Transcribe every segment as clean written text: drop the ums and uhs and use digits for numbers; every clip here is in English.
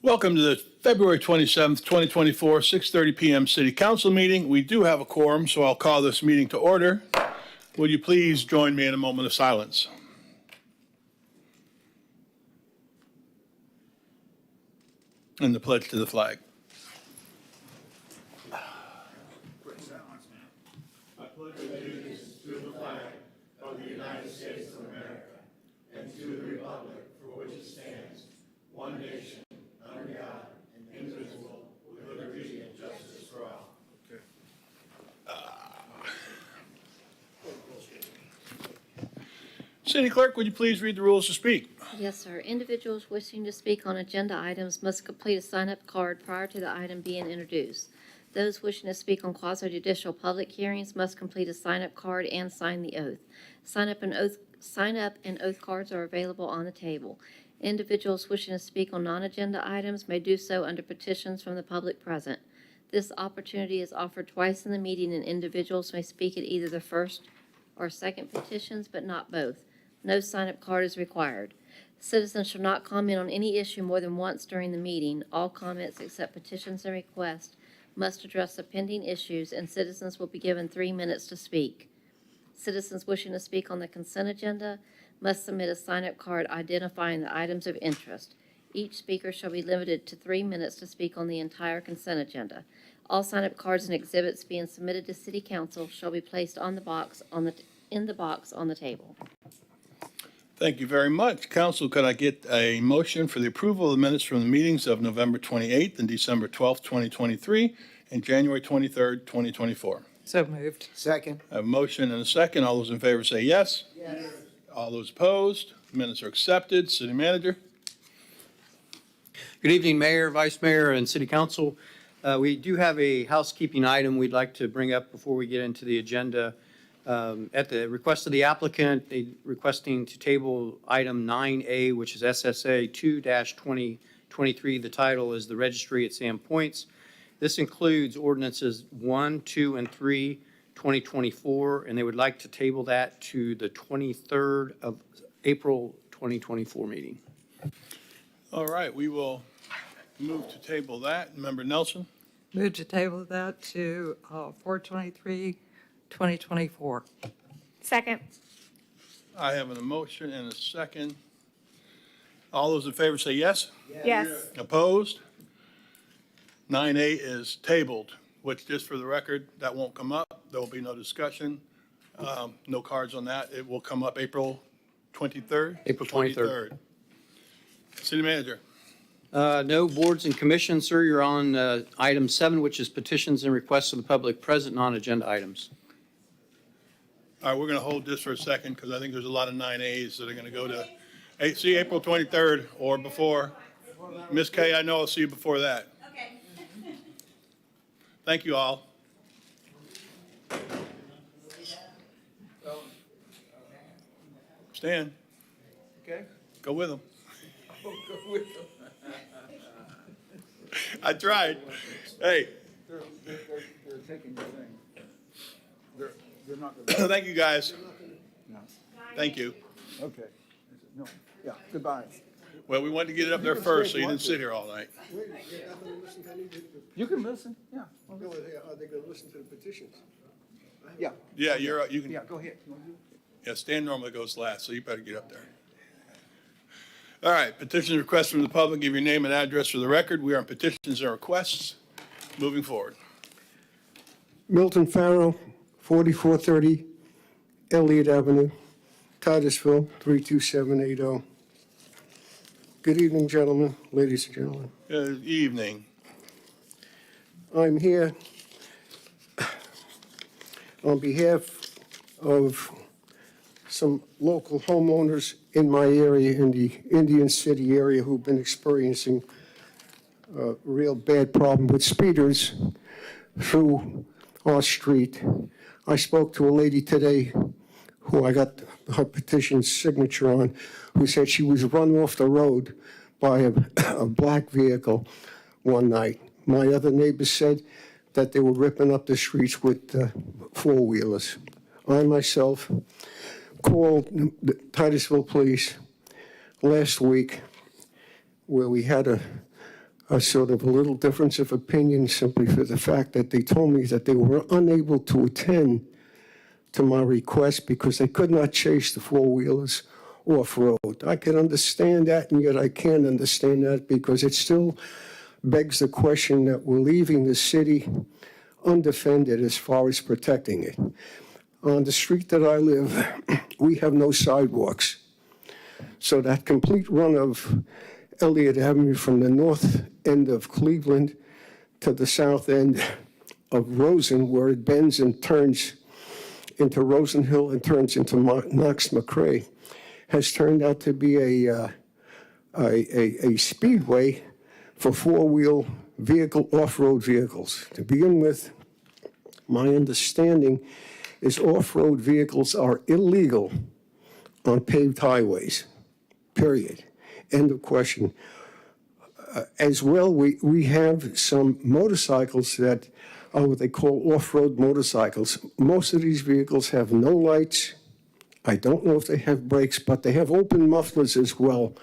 Welcome to the February 27th, 2024, 6:30 p.m. City Council meeting. We do have a quorum, so I'll call this meeting to order. Will you please join me in a moment of silence? And the pledge to the flag. I pledge allegiance to the flag of the United States of America and to the republic for which it stands, one nation, under God, indivisible, with liberty and justice for all. City Clerk, would you please read the rules to speak? Yes, sir. Individuals wishing to speak on agenda items must complete a sign-up card prior to the item being introduced. Those wishing to speak on quasi-judicial public hearings must complete a sign-up card and sign the oath. Sign-up and oath cards are available on the table. Individuals wishing to speak on non-agenda items may do so under petitions from the public present. This opportunity is offered twice in the meeting, and individuals may speak at either the first or second petitions, but not both. No sign-up card is required. Citizens shall not comment on any issue more than once during the meeting. All comments except petitions and requests must address the pending issues, and citizens will be given 3 minutes to speak. Citizens wishing to speak on the consent agenda must submit a sign-up card identifying the items of interest. Each speaker shall be limited to 3 minutes to speak on the entire consent agenda. All sign-up cards and exhibits being submitted to City Council shall be placed in the box on the table. Thank you very much. Council, could I get a motion for the approval of the minutes from the meetings of November 28th and December 12th, 2023, and January 23rd, 2024? So moved. Second. I have a motion and a second. All those in favor say yes. Yes. All those opposed, minutes are accepted. City Manager. Good evening, Mayor, Vice Mayor, and City Council. We do have a housekeeping item we'd like to bring up before we get into the agenda. At the request of the applicant, they requesting to table item 9A, which is SSA 2-2023. The title is the Registry at Sand Points. This includes ordinances 1, 2, and 3, 2024, and they would like to table that to the 23rd of April 2024 meeting. All right, we will move to table that. Member Nelson. Move to table that to 4/23/2024. Second. I have a motion and a second. All those in favor say yes. Yes. Opposed? 9A is tabled, which, just for the record, that won't come up. There will be no discussion. No cards on that. It will come up April 23rd? April 23rd. City Manager. No boards and commissions, sir. You're on item 7, which is petitions and requests of the public present non-agenda items. All right, we're going to hold this for a second because I think there's a lot of 9As that are going to go to, see April 23rd or before. Ms. Kay, I know I'll see you before that. Okay. Thank you all. Stan. Okay. Go with them. Go with them. I tried. Hey. They're taking your thing. They're not going to. Thank you, guys. No. Thank you. Okay. No. Yeah, goodbye. Well, we wanted to get it up there first, so you didn't sit here all night. You can listen, yeah. No, are they going to listen to the petitions? Yeah, Yeah, you can, yeah, go ahead. You wanna do it? yeah, Stan normally goes last, so you better get up there. All right, petitions and requests from the public. Give your name and address for the record. We are on petitions and requests. Moving forward. Milton Farrow, 4430 Elliott Avenue, Titusville, 32780. Good evening, gentlemen, ladies and gentlemen. Good evening. I'm here on behalf of some local homeowners in my area, in the Indian City area, who've been experiencing a real bad problem with speeders through our street. I spoke to a lady today who I got her petition signature on, who said she was run off the road by a black vehicle one night. My other neighbors said that they were ripping up the streets with four-wheelers. I myself called the Titusville Police last week, where we had a a sort of a little difference of opinion simply for the fact that they told me that they were unable to attend to my request because they could not chase the four-wheelers off-road. I can understand that, and yet I can't understand that because it still begs the question that we're leaving the city undefended as far as protecting it. On the street that I live, we have no sidewalks. So that complete run of Elliott Avenue from the north end of Cleveland to the south end of Rosen, where it bends and turns into Rosen Hill and turns into Knox McCrae, has turned out to be a speedway for four-wheel vehicle, off-road vehicles. To begin with, my understanding is off-road vehicles are illegal on paved highways, period. End of question. As well, we have some motorcycles that are what they call off-road motorcycles. Most of these vehicles have no lights. I don't know if they have brakes, but they have open mufflers as well,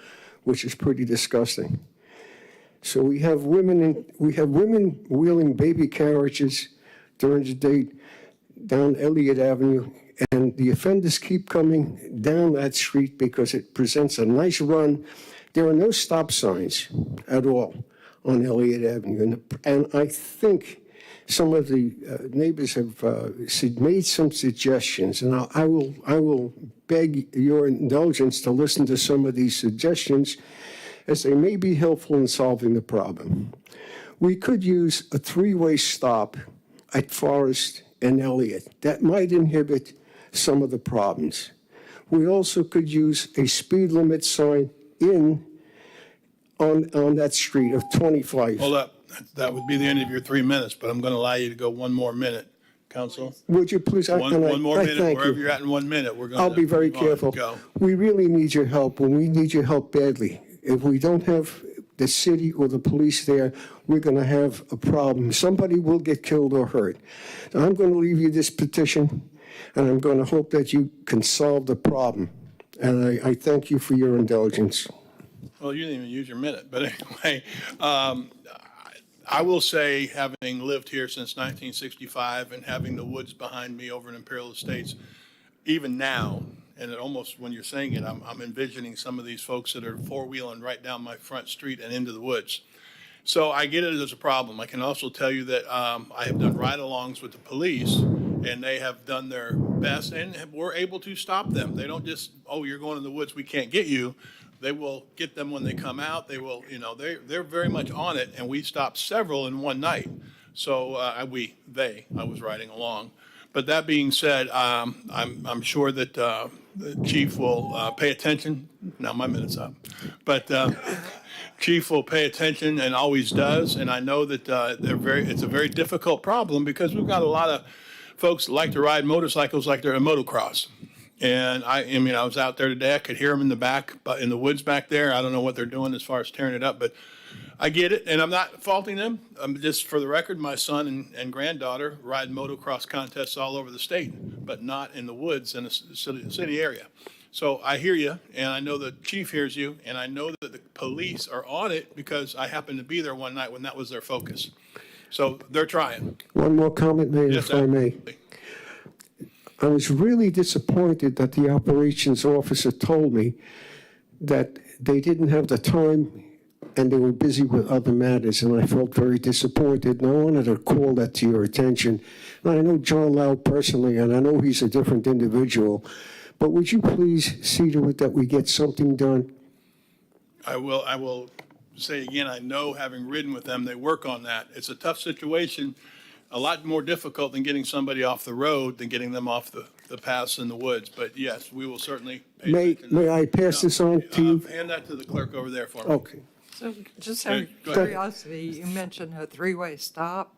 which is pretty disgusting. So we have women wheeling baby carriages during the day down Elliott Avenue, and the offenders keep coming down that street because it presents a nice run. There are no stop signs at all on Elliott Avenue, and I think some of the neighbors have made some suggestions, and I will beg your indulgence to listen to some of these suggestions as they may be helpful in solving the problem. We could use a three-way stop at Forest and Elliott. That might inhibit some of the problems. We also could use a speed limit sign on that street of 25. Hold up. That would be the end of your 3 minutes, but I'm going to allow you to go one more minute. Counsel? Would you please? One more minute, thank wherever you. you're at in 1 minute, we're going to. I'll be very move on. careful. Go. We really need your help, and we need your help badly. If we don't have the city or the police there, we're going to have a problem. Somebody will get killed or hurt. Now, I'm going to leave you this petition, and I'm going to hope that you can solve the problem. And I thank you for your indulgence. Well, you didn't even use your minute, but anyway, I will say, having lived here since 1965 and having the woods behind me over in Imperial Estates, even now, and it almost, when you're saying it, I'm envisioning some of these folks that are four-wheeling right down my front street and into the woods. So I get it as a problem. I can also tell you that I have done ride-alongs with the police, and they have done their best and were able to stop them. They don't just, oh, you're going in the woods, we can't get you. They will get them when they come out. They will, they're very much on it, and we stopped several in one night. So I was riding along. But that being said, I'm sure that the chief will pay attention. Now my minute's up, but chief will pay attention and always does. And I know that it's a very difficult problem because we've got a lot of folks that like to ride motorcycles like they're in motocross. And I was out there today. I could hear them in the back, in the woods back there. I don't know what they're doing as far as tearing it up, but I get it, and I'm not faulting them. Just for the record, my son and granddaughter ride motocross contests all over the state, but not in the woods in a city area. So I hear you, and I know the chief hears you, and I know that the police are on it because I happened to be there one night when that was their focus. So they're trying. One more comment, Mayor, Yes, if I may. absolutely. I was really disappointed that the operations officer told me that they didn't have the time and they were busy with other matters, and I felt very disappointed, and I wanted to call that to your attention. And I know John Lau personally, and I know he's a different individual, but would you please see to it that we get something done? I will say again, I know, having ridden with them, they work on that. It's a tough situation, a lot more difficult than getting somebody off the road than getting them off the paths in the woods. But yes, we will certainly pay attention. May I pass this on to you? Hand that to the clerk over there for me. Okay. So just out of Go ahead. curiosity, you mentioned a three-way stop.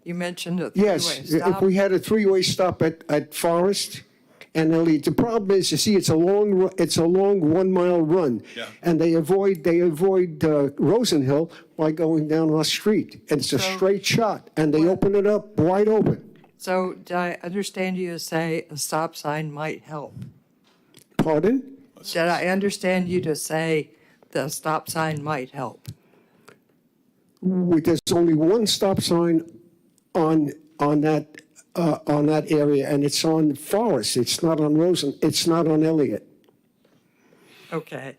You mentioned a three-way Yes, stop. if we had a three-way stop at Forest and Elliott, the problem is, you see, it's a long 1 mile run. Yeah. And they avoid Rosen Hill by going down our street. And it's a So- straight shot, and they open it up wide open. So did I understand you to say a stop sign might help? Pardon? Did I understand you to say the stop sign might help? there's only one stop sign on that area, and it's on Forest. It's not on Rosen. It's not on Elliott. Okay.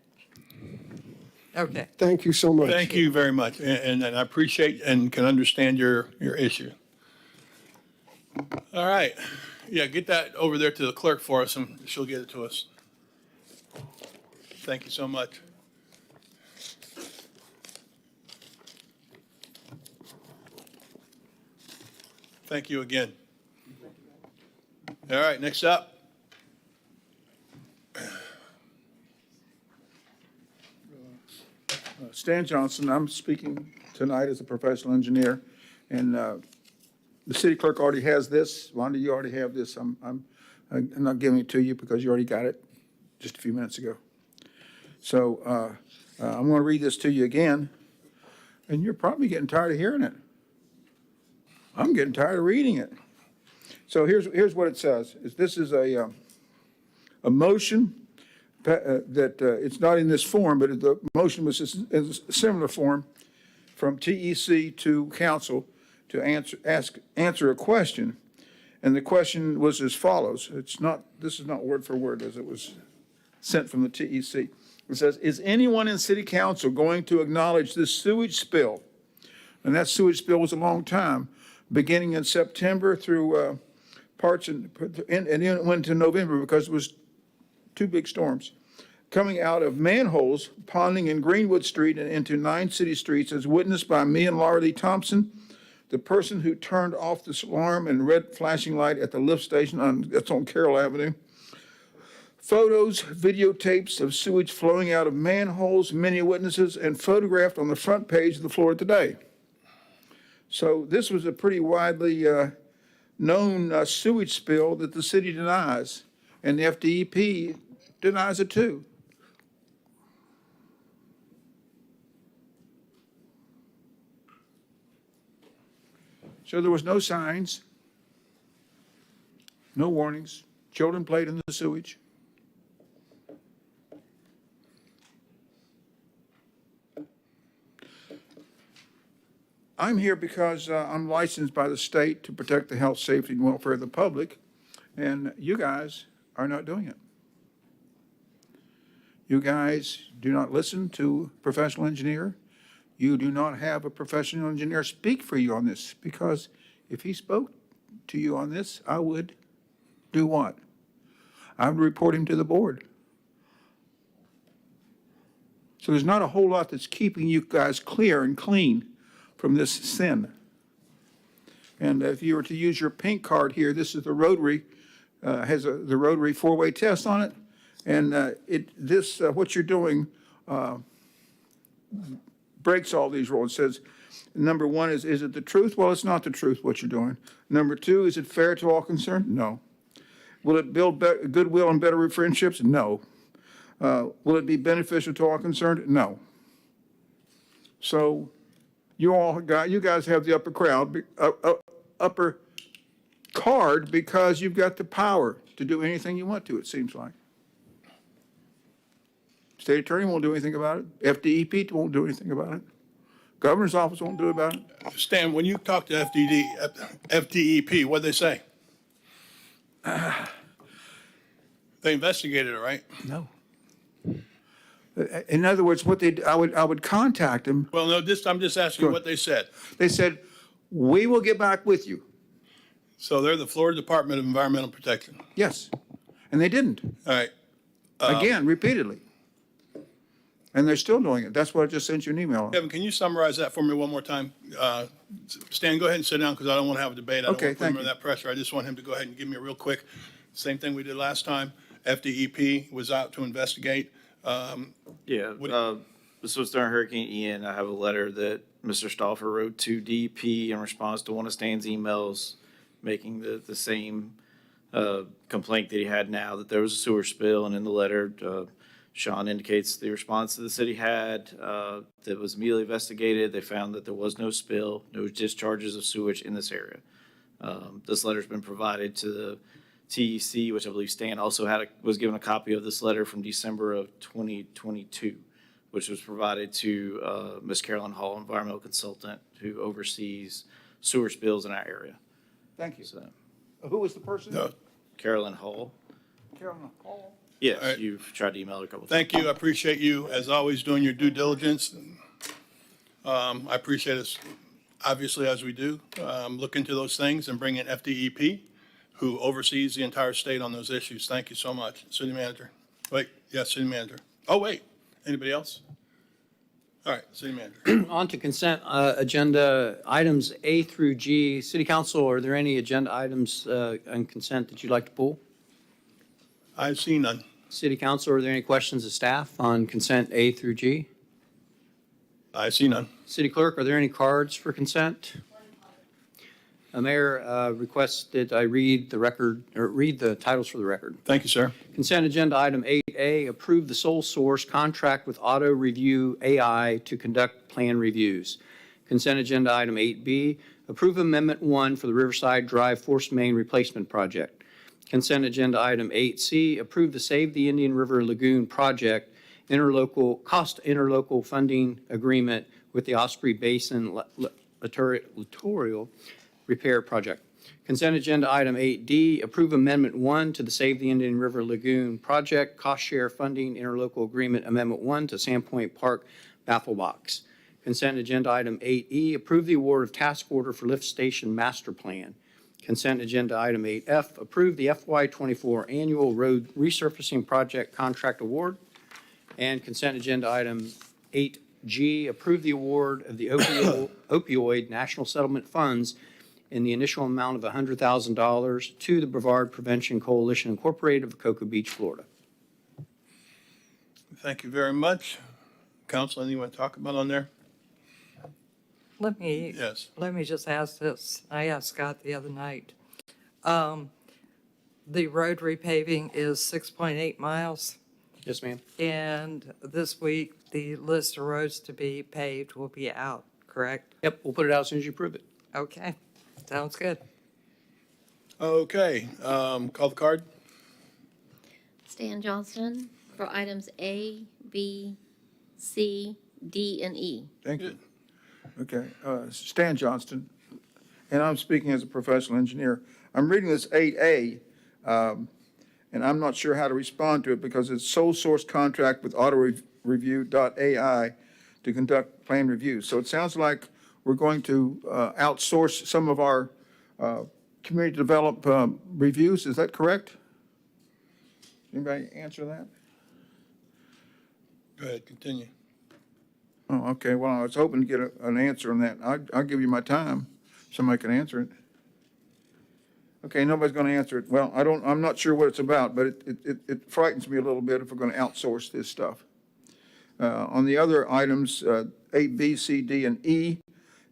Okay. Thank you so much. Thank you very much, and I appreciate and can understand your issue. All right, yeah, get that over there to the clerk for us, and she'll get it to us. Thank you so much. Thank you again. All right, next up. Stan Johnson, I'm speaking tonight as a professional engineer, and the city clerk already has this. Wanda, you already have this. I'm not giving it to you because you already got it just a few minutes ago. So I'm going to read this to you again, and you're probably getting tired of hearing it. I'm getting tired of reading it. So here's what it says. This is a motion that it's not in this form, but the motion was in a similar form from TEC to council to answer a question. And the question was as follows. This is not word for word as it was sent from the TEC. It says, is anyone in city council going to acknowledge this sewage spill? And that sewage spill was a long time, beginning in September through and it went to November because it was two big storms, coming out of manholes ponding in Greenwood Street and into 9 city streets, as witnessed by me and Laura Lee Thompson, the person who turned off this alarm and red flashing light at the lift station that's on Carroll Avenue. Photos, videotapes of sewage flowing out of manholes, many witnesses, and photographed on the front page of the Florida Today. So this was a pretty widely known sewage spill that the city denies, and the FDEP denies it too. So there was no signs, no warnings. Children played in the sewage. I'm here because I'm licensed by the state to protect the health, safety, and welfare of the public, and you guys are not doing it. You guys do not listen to a professional engineer. You do not have a professional engineer speak for you on this, because if he spoke to you on this, I would do what? I would report him to the board. So there's not a whole lot that's keeping you guys clear and clean from this sin. And if you were to use your pink card here, this is the Rotary, has the Rotary 4-way test on it. And what you're doing breaks all these rules. It says, number one is it the truth? Well, it's not the truth what you're doing. Number two, is it fair to all concerned? No. Will it build goodwill and better friendships? No. Will it be beneficial to all concerned? No. So you guys have the upper card because you've got the power to do anything you want to, it seems like. State attorney won't do anything about it. FDEP won't do anything about it. Governor's office won't do about it. Stan, when you talk to FDEP, what'd they say? They investigated it, right? No. In other words, I would contact them. Well, no, I'm just asking what they said. They said, we will get back with you. So they're the Florida Department of Environmental Protection. Yes. And they didn't. All right. Again, repeatedly. And they're still doing it. That's what I just sent you an email on. Kevin, can you summarize that for me one more time? Stan, go ahead and sit down because I don't want to have a debate. I don't want to put him under that pressure. I just want him to go ahead and give me a real quick, same thing we did last time. FDEP was out to investigate. This was during Hurricane Ian. I have a letter that Mr. Stauffer wrote to DEP in response to one of Stan's emails, making the same complaint that he had now, that there was a sewer spill. And in the letter, Sean indicates the response that the city had that was immediately investigated. They found that there was no spill, no discharges of sewage in this area. This letter's been provided to the TEC, which I believe Stan also was given a copy of this letter from December of 2022, which was provided to Ms. Carolyn Hall, environmental consultant, who oversees sewer spills in our area. Thank you. So, Who was the person? No. Carolyn Hall. Carolyn Hall. Yes, All right. you've tried to email her a couple times. Thank you. I appreciate you, as always, doing your due diligence. I appreciate us, obviously, as we do, look into those things and bring in FDEP, who oversees the entire state on those issues. Thank you so much. City manager. Wait, yes, city manager. Oh, wait, anybody else? All right, city manager. On to consent agenda items A through G. City Council, are there any agenda items on consent that you'd like to pull? I see none. City Council, are there any questions of staff on consent A through G? I see none. City Clerk, are there any cards for consent? Mayor requests that I read the record, or read the titles for the record. Thank you, sir. Consent agenda item 8A, approve the sole source contract with Auto Review AI to conduct plan reviews. Consent agenda item 8B, approve amendment 1 for the Riverside Drive Force Main Replacement Project. Consent agenda item 8C, approve the Save the Indian River Lagoon Project interlocal funding agreement with the Osprey Basin Littoral Repair Project. Consent agenda item 8D, approve amendment 1 to the Save the Indian River Lagoon Project cost share funding interlocal agreement amendment 1 to Sandpoint Park Baffle Box. Consent agenda item 8E, approve the award of task order for lift station master plan. Consent agenda item 8F, approve the FY24 annual road resurfacing project contract award. And consent agenda item 8G, approve the award of the opioid national settlement funds in the initial amount of $100,000 to the Brevard Prevention Coalition Incorporated of Cocoa Beach, Florida. Thank you very much. Council, anything you want to talk about on there? Let me Yes. just ask this. I asked Scott the other night. The road repaving is 6.8 miles, Yes, ma'am. and this week, the list of roads to be paved will be out, correct? Yep, we'll put it out as soon as you approve it. Okay, sounds good. Okay, call the card. Stan Johnston for items A, B, C, D, and E. Thank you. Okay, Stan Johnston, and I'm speaking as a professional engineer. I'm reading this 8A, and I'm not sure how to respond to it because it's sole source contract with autoreview.ai to conduct plan reviews. So it sounds like we're going to outsource some of our community development reviews. Is that correct? Anybody answer that? Go ahead, continue. Oh, okay. Well, I was hoping to get an answer on that. I'll give you my time. Somebody can answer it. Okay, nobody's going to answer it. Well, I'm not sure what it's about, but it frightens me a little bit if we're going to outsource this stuff. On the other items, 8, B, C, D, and E,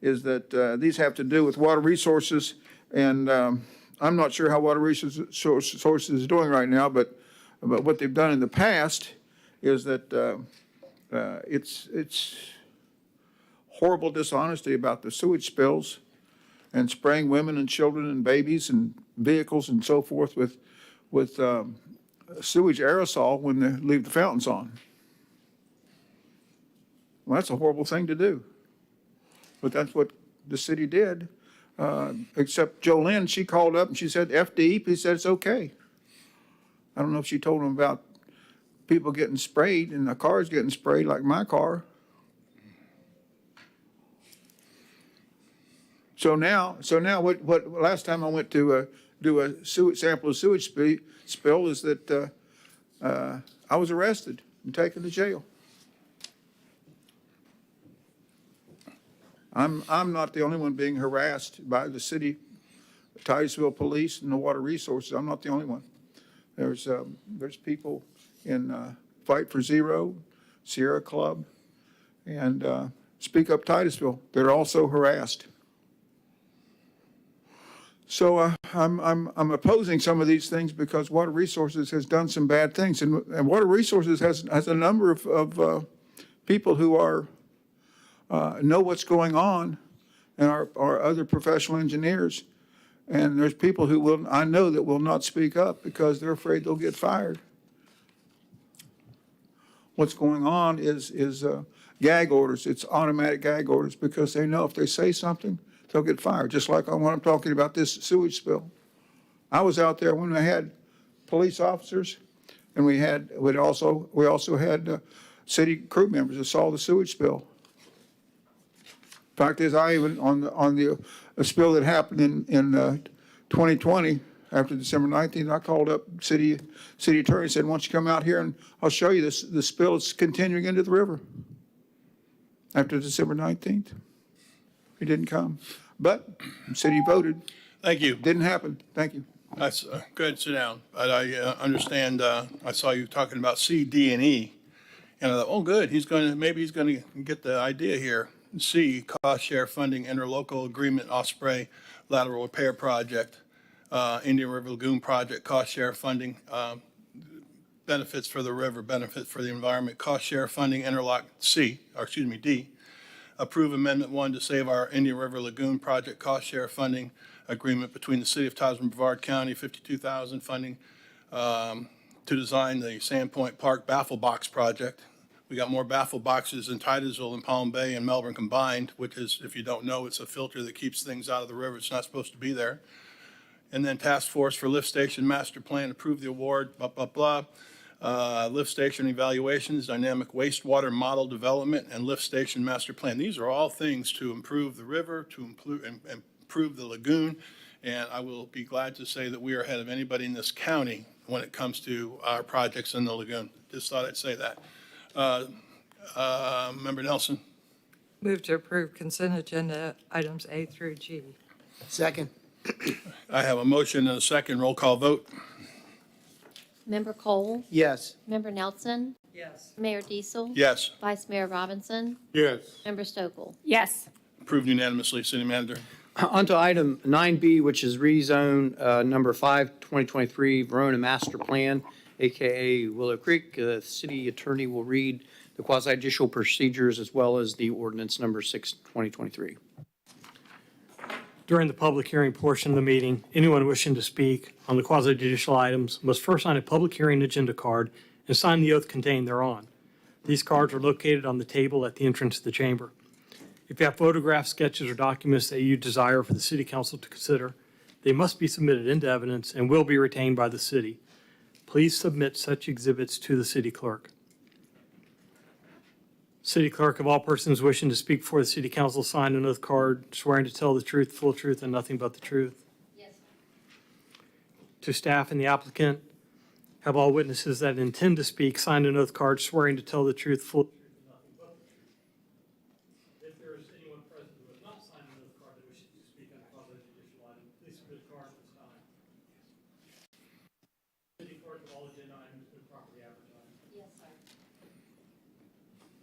is that these have to do with water resources, and I'm not sure how water resources is doing right now, but what they've done in the past is that it's horrible dishonesty about the sewage spills and spraying women and children and babies and vehicles and so forth with sewage aerosol when they leave the fountains on. Well, that's a horrible thing to do. But that's what the city did, except Jolene, she called up and she said, FDEP said it's okay. I don't know if she told them about people getting sprayed and the cars getting sprayed like my car. So now what last time I went to do a sample of sewage spill is that I was arrested and taken to jail. I'm not the only one being harassed by the city, Titusville Police and the Water Resources. I'm not the only one. There's people in Fight for Zero, Sierra Club, and Speak Up Titusville. They're also harassed. So I'm opposing some of these things because Water Resources has done some bad things, and Water Resources has a number of people who are know what's going on, and are other professional engineers. And there's people who I know that will not speak up because they're afraid they'll get fired. what's going on is gag orders. It's automatic gag orders because they know if they say something, they'll get fired, just like when I'm talking about this sewage spill. I was out there when we had police officers, and we also had city crew members that saw the sewage spill. Fact is, I even, on the spill that happened in 2020, after December 19th, I called up city attorney and said, "Why don't you come out here and I'll show you this, the spill is continuing into the river." After December 19th, he didn't come, but the city voted. Thank you. Didn't happen. Thank you. That's, go ahead, sit down. But I understand, I saw you talking about C, D, and E. And I thought, oh, good, maybe he's going to get the idea here. C, cost share funding interlocal agreement, Osprey lateral repair project, Indian River Lagoon project, cost share funding, benefits for the river, benefits for the environment, cost share funding interlock, D. Approve Amendment 1 to save our Indian River Lagoon project, cost share funding agreement between the City of Titusville and Brevard County, $52,000 funding to design the Sandpoint Park baffle box project. We got more baffle boxes in Titusville and Palm Bay and Melbourne combined, which is, if you don't know, it's a filter that keeps things out of the river. It's not supposed to be there. And then Task Force for Lift Station Master Plan, approve the award, blah, blah, blah. Lift station evaluations, dynamic wastewater model development, and lift station master plan. These are all things to improve the river, to improve the lagoon, and I will be glad to say that we are ahead of anybody in this county when it comes to our projects in the lagoon. Just thought I'd say that. Member Nelson? Move to approve consent agenda items A through G. Second. I have a motion and a second. Roll call vote. Member Cole? Yes. Member Nelson? Yes. Mayor Diesel? Yes. Vice Mayor Robinson? Yes. Member Stokel? Yes. Approved unanimously, City Manager. On to item 9B, which is rezone number 5, 2023 Verona Master Plan, AKA Willow Creek. The city attorney will read the quasi-judicial procedures as well as the ordinance number 6, 2023. During the public hearing portion of the meeting, anyone wishing to speak on the quasi-judicial items must first sign a public hearing agenda card and sign the oath contained thereon. These cards are located on the table at the entrance to the chamber. If you have photographs, sketches, or documents that you desire for the city council to consider, they must be submitted into evidence and will be retained by the city. Please submit such exhibits to the city clerk. City clerk, of all persons wishing to speak before the city council, sign an oath card swearing to tell the truth, full truth, and nothing but the truth. Yes. To staff and the applicant, have all witnesses that intend to speak sign an oath card swearing to tell the truth, full truth, and nothing but the truth. If there is anyone present who has not signed an oath card that wishes to speak on a quasi-judicial item, please submit a card at this time. City clerk, of all agenda items been properly advertised. Yes, sir.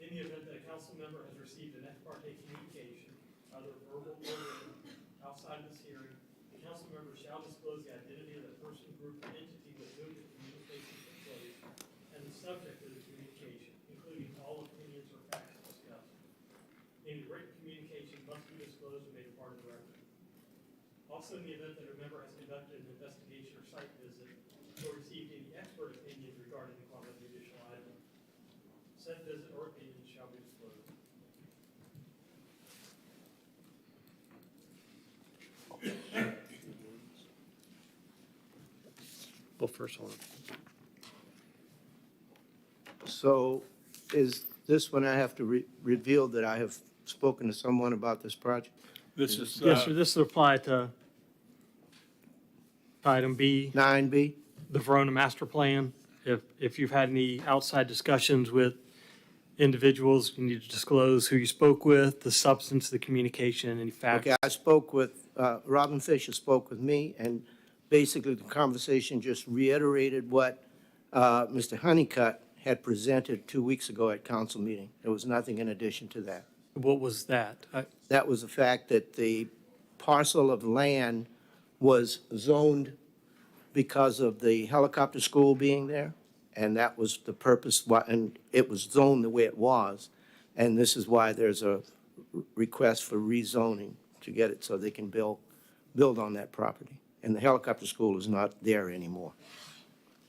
In the event that a council member has received an ex parte communication, either verbal or written, outside of this hearing, the council member shall disclose the identity of the person, group, or entity with whom the communication took place and the subject of the communication, including all opinions or facts discussed. Any written communication must be disclosed and made a part of the record. Also, in the event that a member has conducted an investigation or site visit or received any expert opinions regarding the quasi-judicial item, said visit or opinion shall be disclosed. Well, first one. So is this when I have to reveal that I have spoken to someone about this project? This is, Yes, sir, this will apply to item B, 9B? the Verona Master Plan. If you've had any outside discussions with individuals, you need to disclose who you spoke with, the substance of the communication, any facts. Okay, I spoke with, Robin Fisher spoke with me, and basically the conversation just reiterated what Mr. Honeycutt had presented 2 weeks ago at council meeting. There was nothing in addition to that. What was that? That was the fact that the parcel of land was zoned because of the helicopter school being there, and that was the purpose, and it was zoned the way it was, and this is why there's a request for rezoning to get it so they can build on that property. And the helicopter school is not there anymore.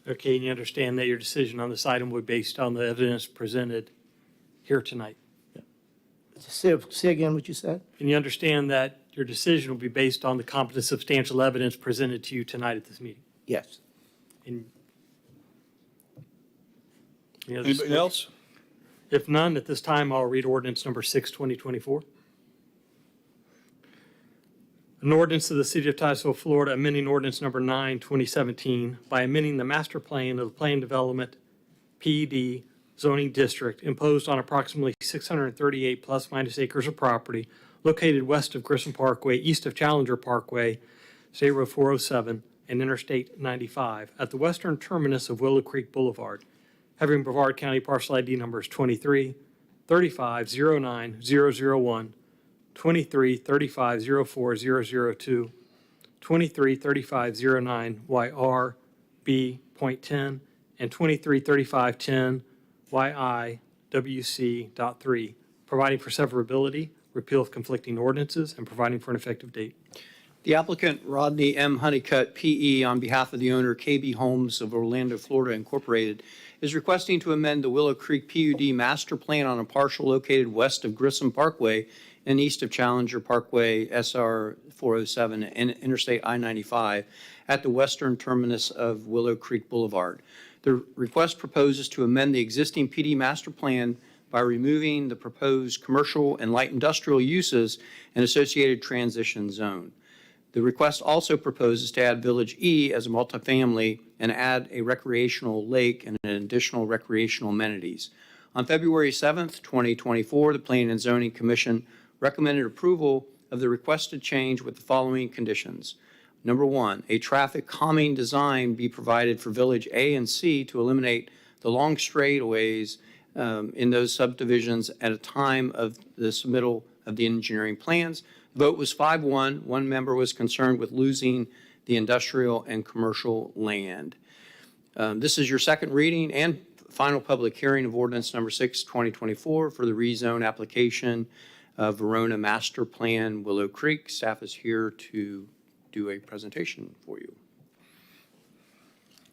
Okay, and you understand that your decision on this item will be based on the evidence presented here tonight? Say again what you said? And you understand that your decision will be based on the competent substantial evidence presented to you tonight at this meeting? Yes. And any other Anybody discussion? else? If none, at this time, I'll read ordinance number 6, 2024. An ordinance of the City of Titusville, Florida, amending ordinance number 9, 2017 by amending the master plan of the Plan Development PED zoning district imposed on approximately 638 plus minus acres of property located west of Grissom Parkway, east of Challenger Parkway, State Road 407, and Interstate 95 at the western terminus of Willow Creek Boulevard, having Brevard County parcel ID numbers 23 35 09 001, 23 35 04 002, 23 35 09 YR B.10, and 23 35 10 YI WC.3, providing for severability, repeal of conflicting ordinances, and providing for an effective date. The applicant, Rodney M. Honeycutt, P.E., on behalf of the owner, KB Homes of Orlando, Florida Incorporated, is requesting to amend the Willow Creek PUD master plan on a parcel located west of Grissom Parkway and east of Challenger Parkway, SR 407, and Interstate I-95 at the western terminus of Willow Creek Boulevard. The request proposes to amend the existing PD master plan by removing the proposed commercial and light industrial uses and associated transition zone. The request also proposes to add Village E as a multifamily and add a recreational lake and an additional recreational amenities. On February 7th, 2024, the Planning and Zoning Commission recommended approval of the requested change with the following conditions. Number one, a traffic calming design be provided for Village A and C to eliminate the long straightaways in those subdivisions at a time of the submittal of the engineering plans. The vote was 5-1. One member was concerned with losing the industrial and commercial land. This is your second reading and final public hearing of ordinance number 6, 2024 for the rezone application of Verona Master Plan Willow Creek. Staff is here to do a presentation for you.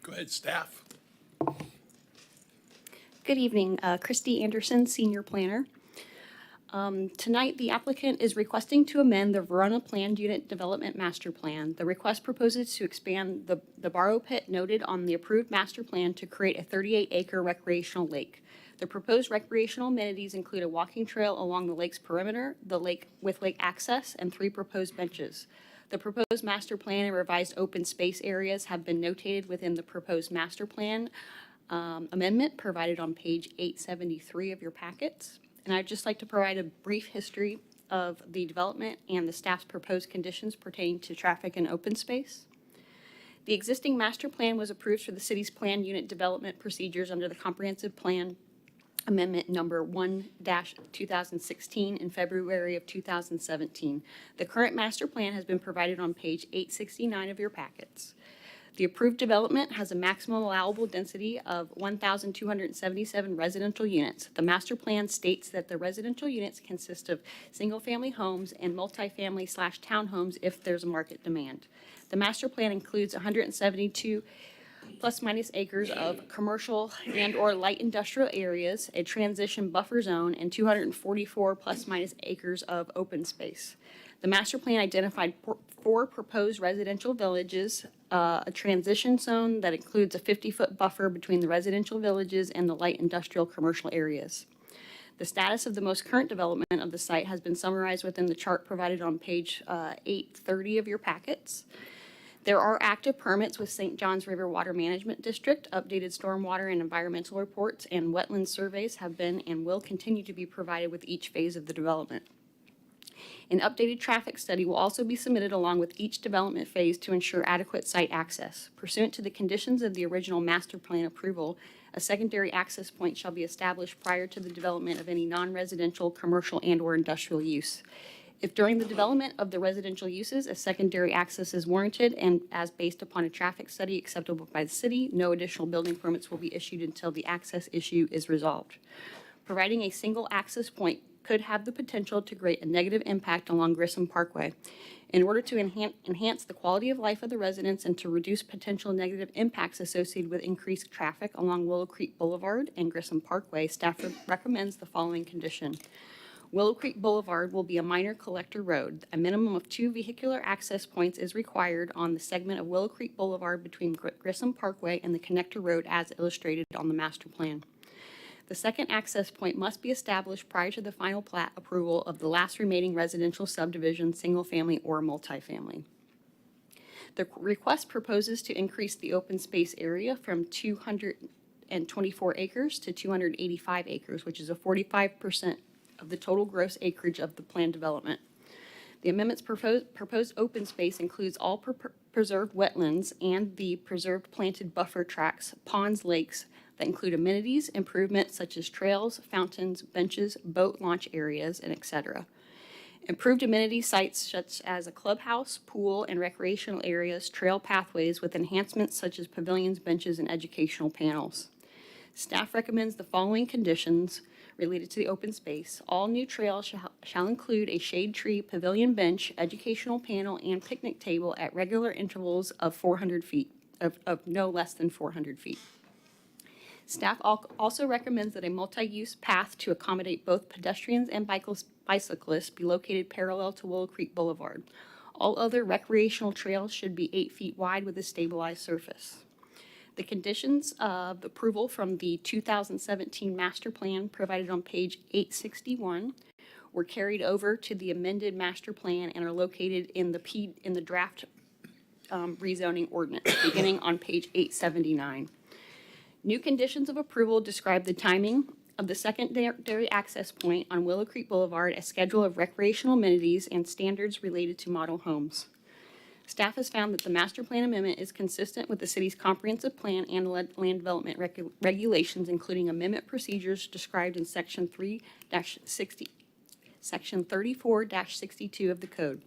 Go ahead, staff. Good evening, Christy Anderson, Senior Planner. Tonight, the applicant is requesting to amend the Verona Planned Unit Development Master Plan. The request proposes to expand the borrow pit noted on the approved master plan to create a 38-acre recreational lake. The proposed recreational amenities include a walking trail along the lake's perimeter, the lake with lake access, and 3 proposed benches. The proposed master plan and revised open space areas have been notated within the proposed master plan amendment provided on page 873 of your packets. And I'd just like to provide a brief history of the development and the staff's proposed conditions pertaining to traffic and open space. The existing master plan was approved for the city's planned unit development procedures under the Comprehensive Plan Amendment number 1-2016 in February of 2017. The current master plan has been provided on page 869 of your packets. The approved development has a maximum allowable density of 1,277 residential units. The master plan states that the residential units consist of single-family homes and multifamily/townhomes if there's a market demand. The master plan includes 172 plus minus acres of commercial and or light industrial areas, a transition buffer zone, and 244 plus minus acres of open space. The master plan identified 4 proposed residential villages, a transition zone that includes a 50-foot buffer between the residential villages and the light industrial commercial areas. The status of the most current development of the site has been summarized within the chart provided on page 830 of your packets. There are active permits with St. Johns River Water Management District. Updated stormwater and environmental reports and wetland surveys have been and will continue to be provided with each phase of the development. An updated traffic study will also be submitted along with each development phase to ensure adequate site access. Pursuant to the conditions of the original master plan approval, a secondary access point shall be established prior to the development of any non-residential, commercial, and/or industrial use. If during the development of the residential uses, a secondary access is warranted and as based upon a traffic study acceptable by the city, no additional building permits will be issued until the access issue is resolved. Providing a single access point could have the potential to create a negative impact along Grissom Parkway. In order to enhance the quality of life of the residents and to reduce potential negative impacts associated with increased traffic along Willow Creek Boulevard and Grissom Parkway, staff recommends the following condition. Willow Creek Boulevard will be a minor collector road. A minimum of 2 vehicular access points is required on the segment of Willow Creek Boulevard between Grissom Parkway and the connector road as illustrated on the master plan. The second access point must be established prior to the final plat approval of the last remaining residential subdivision, single-family or multifamily. The request proposes to increase the open space area from 224 acres to 285 acres, which is a 45% of the total gross acreage of the planned development. The amendment's proposed open space includes all preserved wetlands and the preserved planted buffer tracts, ponds, lakes, that include amenities, improvements such as trails, fountains, benches, boat launch areas, and etc. Improved amenity sites such as a clubhouse, pool, and recreational areas, trail pathways with enhancements such as pavilions, benches, and educational panels. Staff recommends the following conditions related to the open space. All new trails shall include a shade tree, pavilion bench, educational panel, and picnic table at regular intervals of 400 feet, of no less than 400 feet. Staff also recommends that a multi-use path to accommodate both pedestrians and bicyclists be located parallel to Willow Creek Boulevard. All other recreational trails should be 8 feet wide with a stabilized surface. The conditions of approval from the 2017 master plan provided on page 861 were carried over to the amended master plan and are located in the draft rezoning ordinance beginning on page 879. New conditions of approval describe the timing of the secondary access point on Willow Creek Boulevard, a schedule of recreational amenities, and standards related to model homes. Staff has found that the master plan amendment is consistent with the city's comprehensive plan and land development regulations, including amendment procedures described in section 34-62 of the code.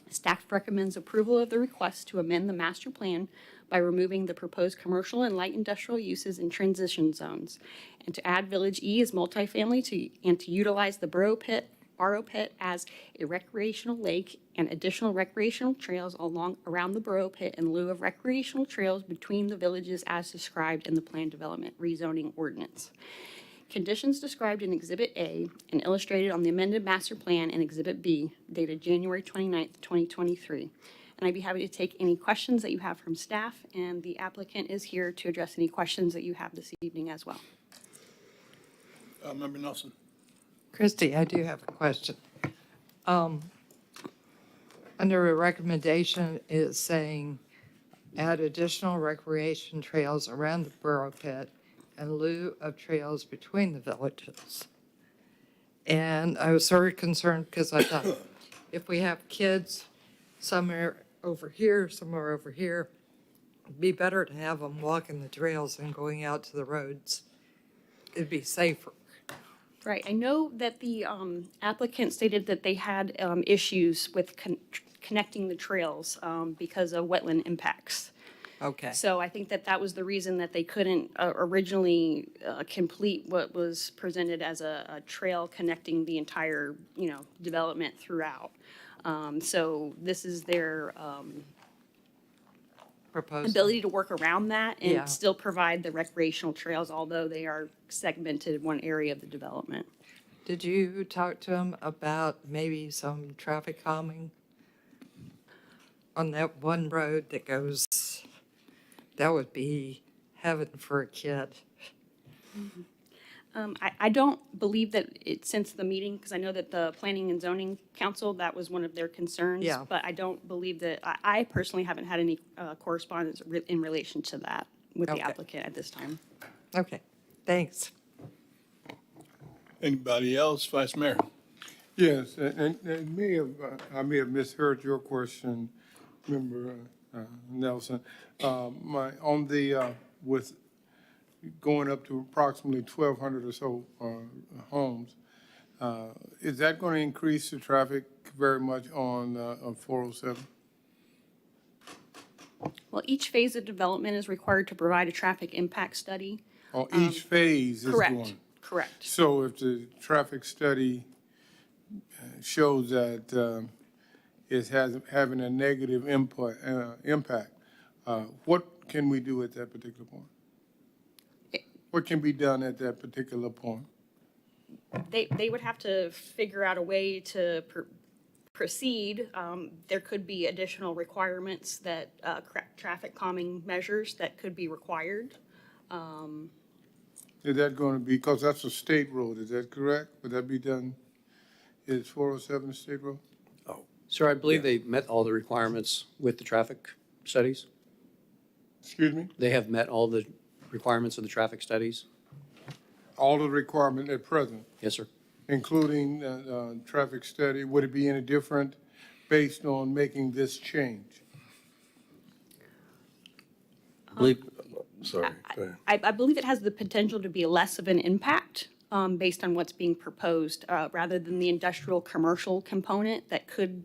Staff recommends approval of the request to amend the master plan by removing the proposed commercial and light industrial uses in transition zones, and to add Village E as multifamily and to utilize the Barrow Pit as a recreational lake and additional recreational trails around the Barrow Pit in lieu of recreational trails between the villages as described in the Plan Development Rezoning Ordinance. Conditions described in Exhibit A and illustrated on the amended master plan in Exhibit B, dated January 29th, 2023. And I'd be happy to take any questions that you have from staff, and the applicant is here to address any questions that you have this evening as well. Member Nelson. Christie, I do have a question. Under a recommendation, it's saying add additional recreation trails around the Barrow Pit in lieu of trails between the villages. And I was sort of concerned because I thought if we have kids somewhere over here, somewhere over here, it'd be better to have them walking the trails than going out to the roads. It'd be safer. Right. I know that the applicant stated that they had issues with connecting the trails because of wetland impacts. Okay. So I think that was the reason that they couldn't originally complete what was presented as a trail connecting the entire, development throughout. So this is their Proposal. ability to work around that and Yeah. still provide the recreational trails, although they are segmented in one area of the development. Did you talk to them about maybe some traffic calming on that one road that goes, that would be heaven for a kid. I don't believe that since the meeting, because I know that the Planning and Zoning Council, that was one of their concerns. Yeah. But I don't believe that, I personally haven't had any correspondence in relation to that with the Okay. applicant at this time. Okay, thanks. Anybody else? Vice Mayor. Yes, and I may have misheard your question, Member Nelson. With going up to approximately 1,200 or so homes, is that going to increase the traffic very much on 407? Well, each phase of development is required to provide a traffic impact study. Or each phase is Correct, going? correct. So if the traffic study shows that it's having a negative impact. What can we do at that particular point? What can be done at that particular point? They would have to figure out a way to proceed. There could be additional requirements that, traffic calming measures that could be required. Is that going to be, because that's a state road, is that correct? Would that be done, is 407 a state road? Sir, I believe they met all the requirements with the traffic studies. Excuse me? They have met all the requirements of the traffic studies. All the requirement at present, Yes, sir. including traffic study, would it be any different based on making this change? Sorry, go ahead. I believe it has the potential to be less of an impact based on what's being proposed, rather than the industrial commercial component that could,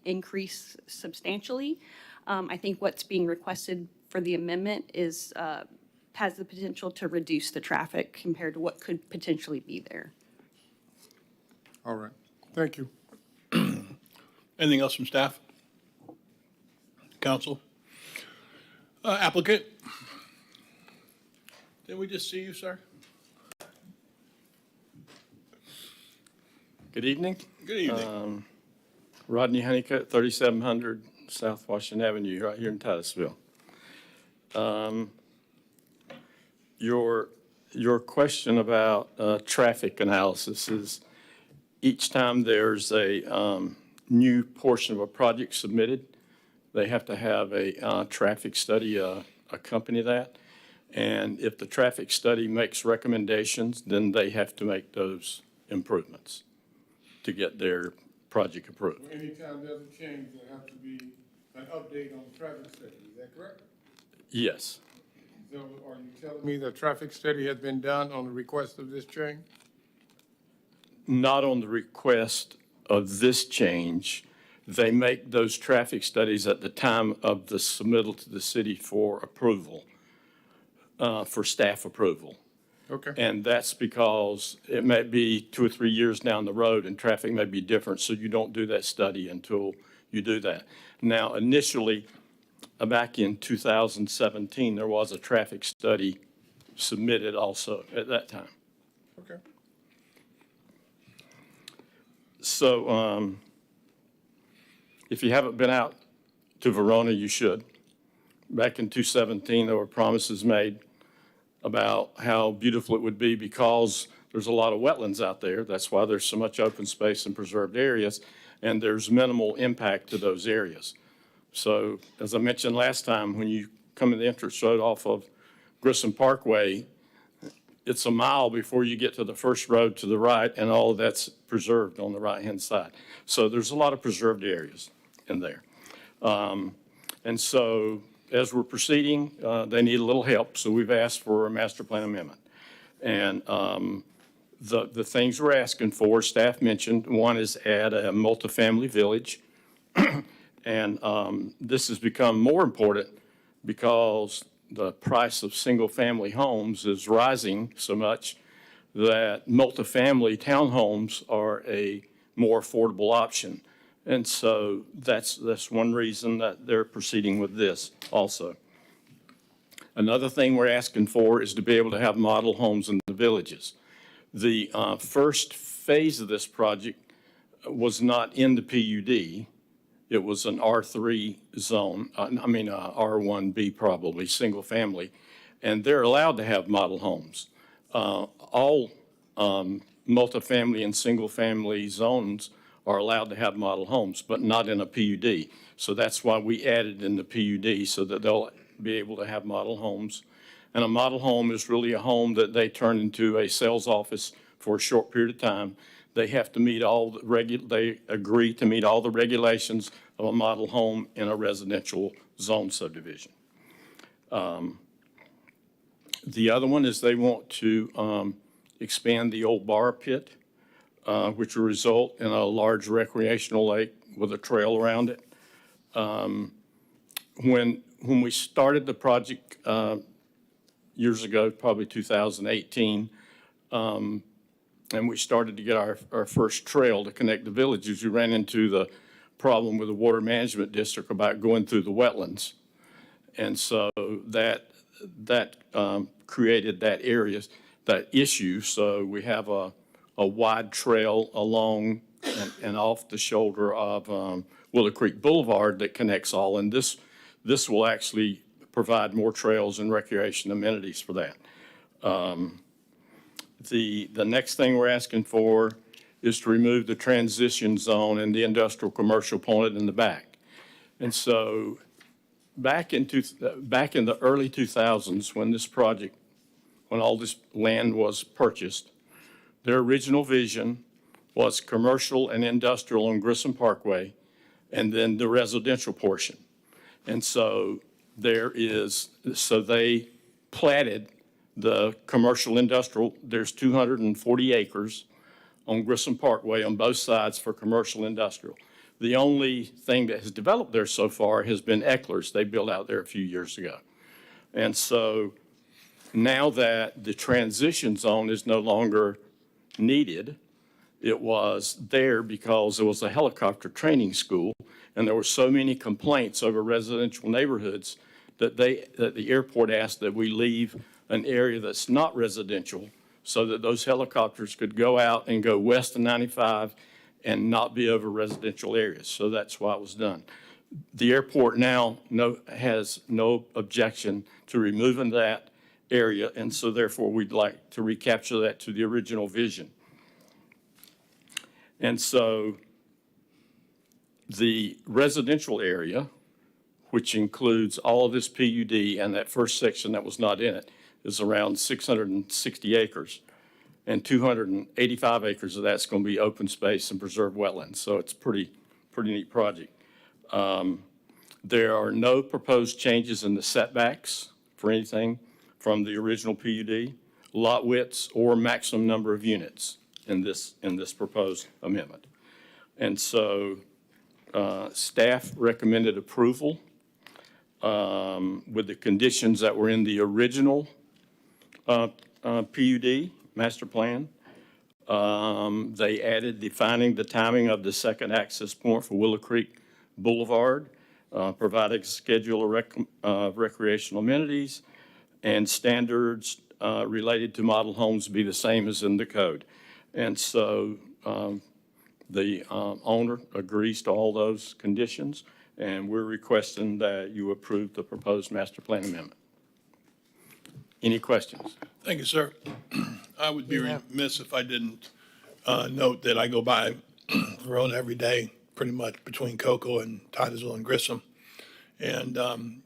increase substantially. I think what's being requested for the amendment is, has the potential to reduce the traffic compared to what could potentially be there. All right, thank you. Anything else from staff? Council? Applicant? Didn't we just see you, sir? Good evening. Good evening. Rodney Honeycutt, 3700 South Washington Avenue, right here in Titusville. Your question about traffic analysis is each time there's a new portion of a project submitted, they have to have a traffic study accompany that. And if the traffic study makes recommendations, then they have to make those improvements to get their project approved. Anytime there's a change, there has to be an update on the traffic study, is that correct? Yes. So are you telling me the traffic study has been done on the request of this change? Not on the request of this change. They make those traffic studies at the time of the submittal to the city for approval, for staff approval. Okay. And that's because it may be 2 or 3 years down the road and traffic may be different, so you don't do that study until you do that. Now, initially, back in 2017, there was a traffic study submitted also at that time. Okay. So if you haven't been out to Verona, you should. Back in 2017, there were promises made about how beautiful it would be because there's a lot of wetlands out there. That's why there's so much open space and preserved areas, and there's minimal impact to those areas. So as I mentioned last time, when you come in the entrance road off of Grissom Parkway, it's a mile before you get to the first road to the right, and all of that's preserved on the right-hand side. So there's a lot of preserved areas in there. And so as we're proceeding, they need a little help, so we've asked for a master plan amendment. And the things we're asking for, staff mentioned, one is add a multifamily village. And this has become more important because the price of single-family homes is rising so much that multifamily townhomes are a more affordable option. And so that's one reason that they're proceeding with this also. Another thing we're asking for is to be able to have model homes in the villages. The first phase of this project was not in the PUD. It was an R3 zone, R1B probably, single family, and they're allowed to have model homes. All multifamily and single family zones are allowed to have model homes, but not in a PUD. So that's why we added in the PUD so that they'll be able to have model homes. And a model home is really a home that they turn into a sales office for a short period of time. They have to meet all the they agree to meet all the regulations of a model home in a residential zone subdivision. The other one is they want to expand the old bar pit, which will result in a large recreational lake with a trail around it. When we started the project years ago, probably 2018, and we started to get our first trail to connect the villages, we ran into the problem with the Water Management District about going through the wetlands. And so that created that area, that issue. So we have a wide trail along and off the shoulder of Willow Creek Boulevard that connects all. And this will actually provide more trails and recreation amenities for that. The next thing we're asking for is to remove the transition zone and the industrial commercial pointed in the back. And so back in the early 2000s, when all this land was purchased, their original vision was commercial and industrial on Grissom Parkway, and then the residential portion. And so they platted the commercial industrial. There's 240 acres on Grissom Parkway on both sides for commercial industrial. The only thing that has developed there so far has been Eckler's. They built out there a few years ago. And so now that the transition zone is no longer needed, it was there because there was a helicopter training school, and there were so many complaints over residential neighborhoods that the airport asked that we leave an area that's not residential so that those helicopters could go out and go west of 95 and not be over residential areas. So that's why it was done. The airport now has no objection to removing that area, and so therefore we'd like to recapture that to the original vision. And so the residential area, which includes all of this PUD and that first section that was not in it, is around 660 acres. And 285 acres of that's going to be open space and preserved wetlands. So it's pretty neat project. There are no proposed changes in the setbacks for anything from the original PUD, lot widths, or maximum number of units in this proposed amendment. And so staff recommended approval with the conditions that were in the original PUD master plan. They added defining the timing of the second access point for Willow Creek Boulevard, providing a schedule of recreational amenities, and standards related to model homes be the same as in the code. And so the owner agrees to all those conditions, and we're requesting that you approve the proposed master plan amendment. Any questions? Thank you, sir. I would be remiss if I didn't note that I go by Verona every day, pretty much between Cocoa and Titusville and Grissom. And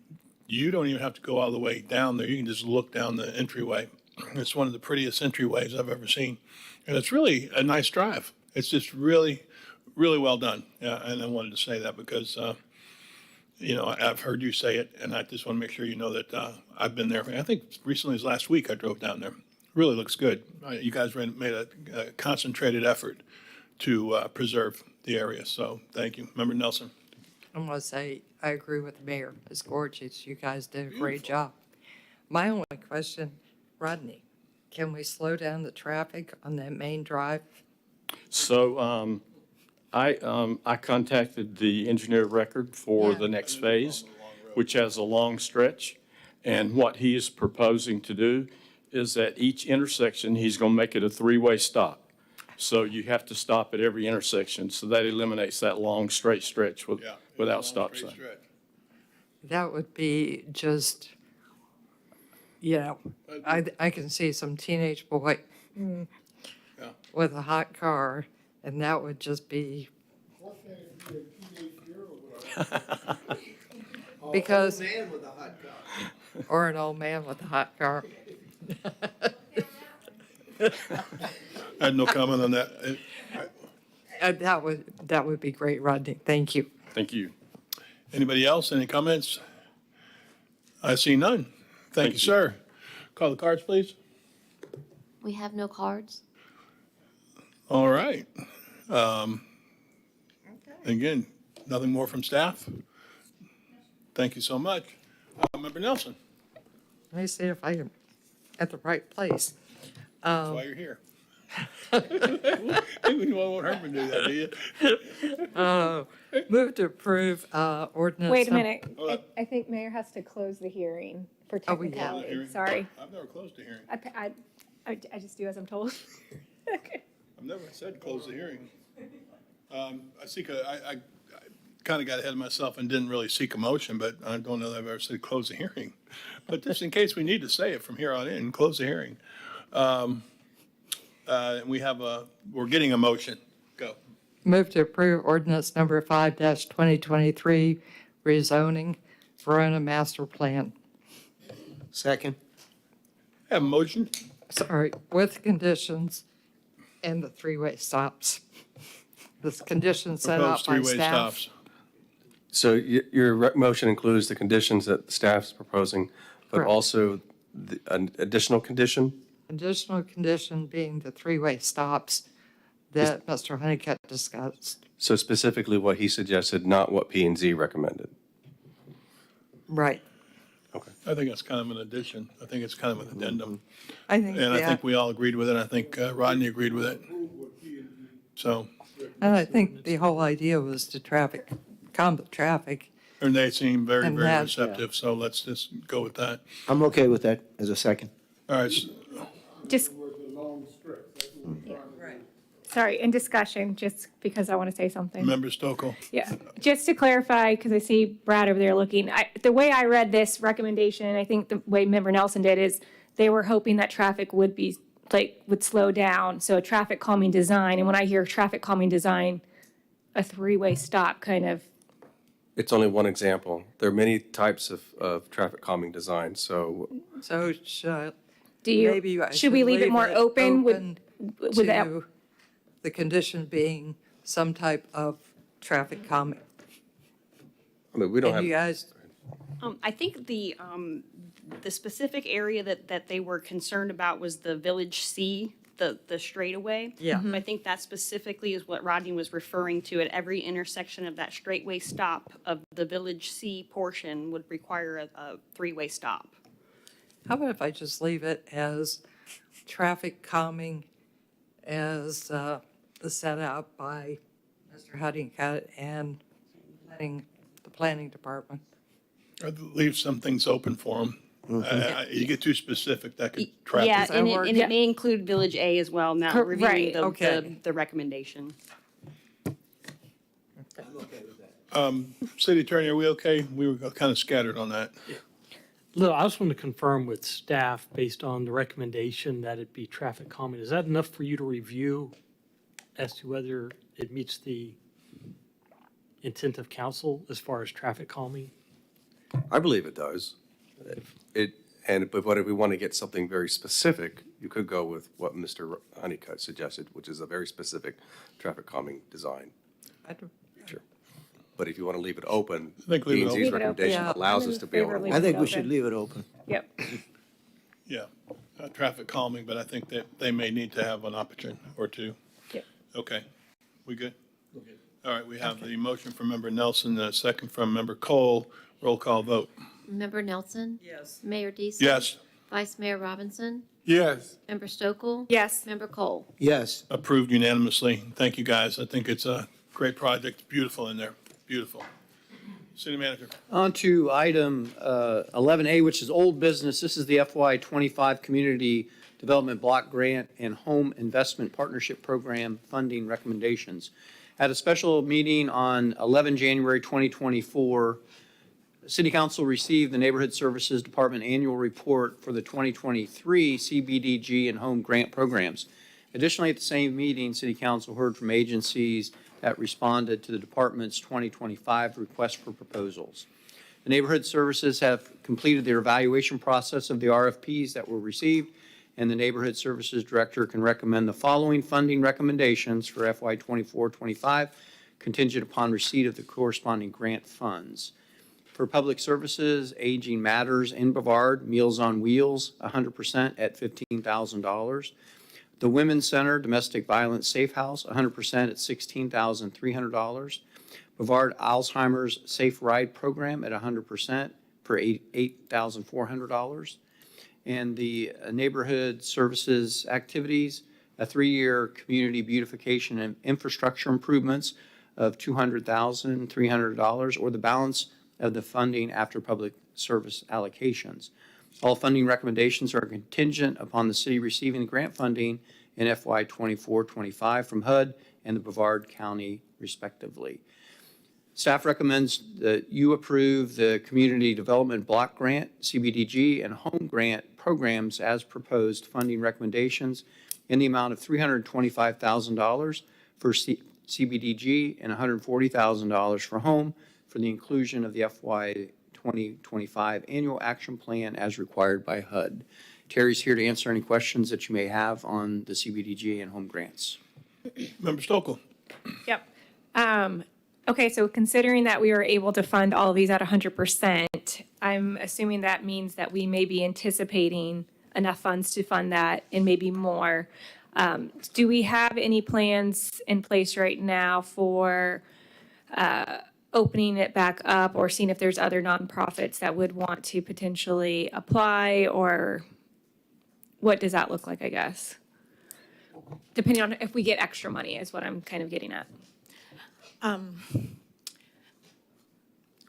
you don't even have to go all the way down there. You can just look down the entryway. It's one of the prettiest entryways I've ever seen. And it's really a nice drive. It's just really, really well done. And I wanted to say that because, I've heard you say it, and I just want to make sure you know that I've been there. I think recently as last week I drove down there. Really looks good. You guys made a concentrated effort to preserve the area. So thank you. Member Nelson. I want to say, I agree with the mayor. It's gorgeous. You guys did a great job. My only question, Rodney, can we slow down the traffic on that main drive? So I contacted the engineer of record for the next phase, which has a long stretch. And what he is proposing to do is at each intersection, he's going to make it a three-way stop. So you have to stop at every intersection. So that eliminates that long straight stretch without stop sign. That would be just, I can see some teenage boy with a hot car, and that would just be. Because. Man with a hot car. Or an old man with a hot car. I had no comment on that. That would be great, Rodney. Thank you. Thank you. Anybody else? Any comments? I see none. Thank you, sir. Call the cards, please. We have no cards. All right. Again, nothing more from staff? Thank you so much. Member Nelson, Let me see if I am at the right place. that's why you're here. You won't hurt me to do that, do you? Move to approve ordinance. Wait a minute. I think Mayor has to close the hearing for Oh, we have. technicality. Sorry. I've never closed a hearing. I just do as I'm told. Okay. I've never said close the hearing. I seek I kind of got ahead of myself and didn't really seek a motion, but I don't know that I've ever said close the hearing. But just in case we need to say it from here on in, close the hearing. We're getting a motion. Go. Move to approve ordinance number 5-2023, rezoning Verona Master Plan. Second. Have a motion? Sorry, with conditions and the three-way stops. This condition set out Proposed by three-way staff. stops. So your motion includes the conditions that the staff's proposing, but Correct. also an additional condition? Additional condition being the three-way stops that Mr. Honeycutt discussed. So specifically what he suggested, not what P and Z recommended? Right. I think it's kind of an addition. I think it's kind of an addendum. I think, And I yeah, think we all agreed with it. I think Rodney agreed with it. So, and I think the whole idea was to calm the traffic. and they seem very, And very that, receptive, so let's just go with that. I'm okay with that as a second. All right, Just. Sorry, in discussion, just because I want to say something. Member Stokel. Yeah, just to clarify, because I see Brad over there looking, the way I read this recommendation, I think the way Member Nelson did is they were hoping that traffic would be, would slow down, so a traffic calming design, and when I hear traffic calming design, a three-way stop kind of, It's only one example. There are many types of traffic calming design, so So should, do maybe I you, should we leave it more open with that? to the condition being some type of traffic calming? I mean, we don't And you have, guys, I think the specific area that they were concerned about was the Village C, the straightaway. Yeah. I think that specifically is what Rodney was referring to. At every intersection of that straightway stop of the Village C portion would require a three-way stop. how about if I just leave it as traffic calming as set out by Mr. Honeycutt and the planning department? Or leave some things open for them. You get too specific, that could trap Yeah, people. and that work? it may include Village A as well, now Right, reviewing okay. the recommendation. City Attorney, are we okay? We were kind of scattered on that. Lil, I just want to confirm with staff, based on the recommendation that it be traffic calming, is that enough for you to review as to whether it meets the intent of council as far as traffic calming? I believe it does. But if we want to get something very specific, you could go with what Mr. Honeycutt suggested, which is a very specific traffic calming design. I don't- Sure. But if you want to leave it open, I think leave it P&Z's open. Leave it open. recommendation Yeah. allows I'm in us to be able favor of to. I think we Open. should leave it open. Yep. Yeah, traffic calming, but I think that they may need to have an option or two. Yep. Okay, we good? All right, we have the motion from Member Nelson, the second from Member Cole. Roll call vote. Member Nelson? Yes. Mayor Deason? Yes, Vice Mayor Robinson? yes, Member Stokel? Yes. Member Cole? Yes. approved unanimously. Thank you, guys. I think it's a great project, beautiful in there, beautiful. City Manager. On to item 11A, which is old business. This is the FY25 Community Development Block Grant and Home Investment Partnership Program funding recommendations. At a special meeting on 11 January 2024, City Council received the Neighborhood Services Department Annual Report for the 2023 CBDG and Home Grant Programs. Additionally, at the same meeting, City Council heard from agencies that responded to the department's 2025 request for proposals. The Neighborhood Services have completed their evaluation process of the RFPs that were received, and the Neighborhood Services Director can recommend the following funding recommendations for FY 24-25, contingent upon receipt of the corresponding grant funds. For Public Services, Aging Matters in Brevard, Meals on Wheels, 100% at $15,000. The Women's Center Domestic Violence Safe House, 100% at $16,300. Brevard Alzheimer's Safe Ride Program at 100% for $8,400. And the Neighborhood Services Activities, a 3-year community beautification and infrastructure improvements of $200,300, or the balance of the funding after public service allocations. All funding recommendations are contingent upon the city receiving grant funding in FY 24-25 from HUD and the Brevard County respectively. Staff recommends that you approve the Community Development Block Grant, CBDG, and Home Grant programs as proposed funding recommendations in the amount of $325,000 for CBDG and $140,000 for Home, for the inclusion of the FY 2025 Annual Action Plan as required by HUD. Terry's here to answer any questions that you may have on the CBDG and Home grants. Member Stokel. Yep. Okay, so considering that we were able to fund all of these at 100%, I'm assuming that means that we may be anticipating enough funds to fund that and maybe more. Do we have any plans in place right now for opening it back up, or seeing if there's other nonprofits that would want to potentially apply, or what does that look like, I guess? Depending on if we get extra money is what I'm kind of getting at.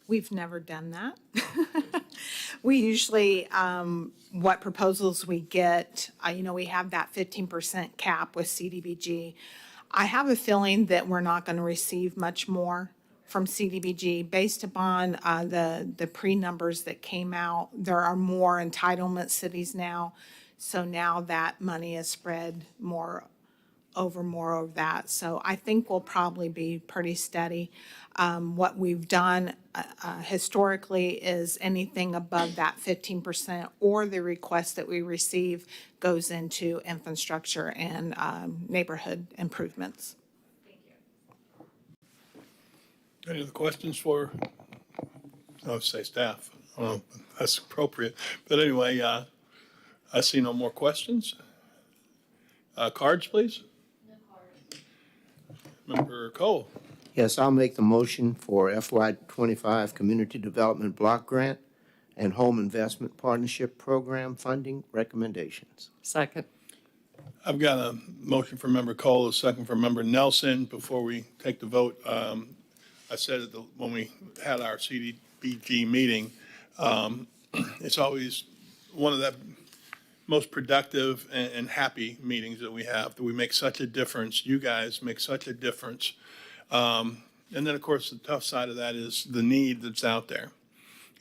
We've never done that. We usually, what proposals we get, we have that 15% cap with CDBG. I have a feeling that we're not going to receive much more from CDBG based upon the pre-numbers that came out. There are more entitlement cities now, so now that money is spread more of that. So I think we'll probably be pretty steady. What we've done historically is anything above that 15% or the request that we receive goes into infrastructure and neighborhood improvements. Any other questions for, I would say staff? I don't know if that's appropriate. But anyway, I see no more questions. Cards, please. No cards. Member Cole. Yes, I'll make the motion for FY 25 Community Development Block Grant and Home Investment Partnership Program funding recommendations. Second. I've got a motion from Member Cole, a second from Member Nelson. Before we take the vote, I said when we had our CDBG meeting, it's always one of the most productive and happy meetings that we have, that we make such a difference. You guys make such a difference. And then, of course, the tough side of that is the need that's out there.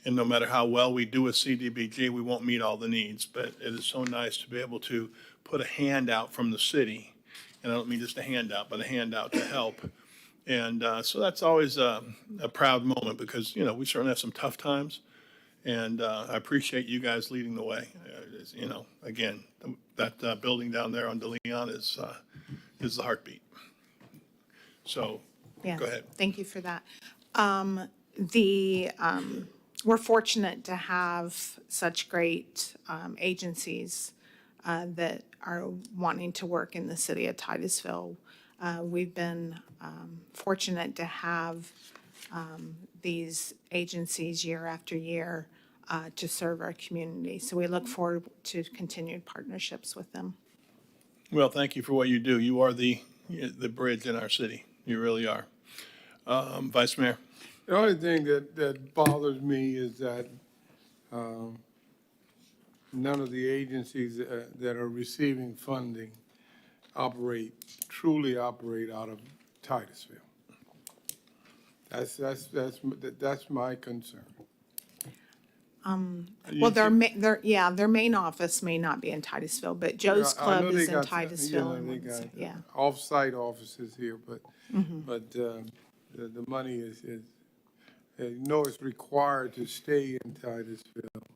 And no matter how well we do with CDBG, we won't meet all the needs. But it is so nice to be able to put a hand out from the city. And I don't mean just a handout, but a handout to help. And so that's always a proud moment because, we certainly have some tough times. And I appreciate you guys leading the way. Again, that building down there on DeLeon is the heartbeat. So Yeah, go ahead. thank you for that. We're fortunate to have such great agencies that are wanting to work in the city of Titusville. We've been fortunate to have these agencies year after year to serve our community. So we look forward to continued partnerships with them. Well, thank you for what you do. You are the bridge in our city. You really are. Vice Mayor. The only thing that bothers me is that none of the agencies that are receiving funding truly operate out of Titusville. That's my concern. Well, their main office may not be in Titusville, but Joe's Club is in Titusville. Yeah. Off-site offices here, but the money is it's required to stay in Titusville.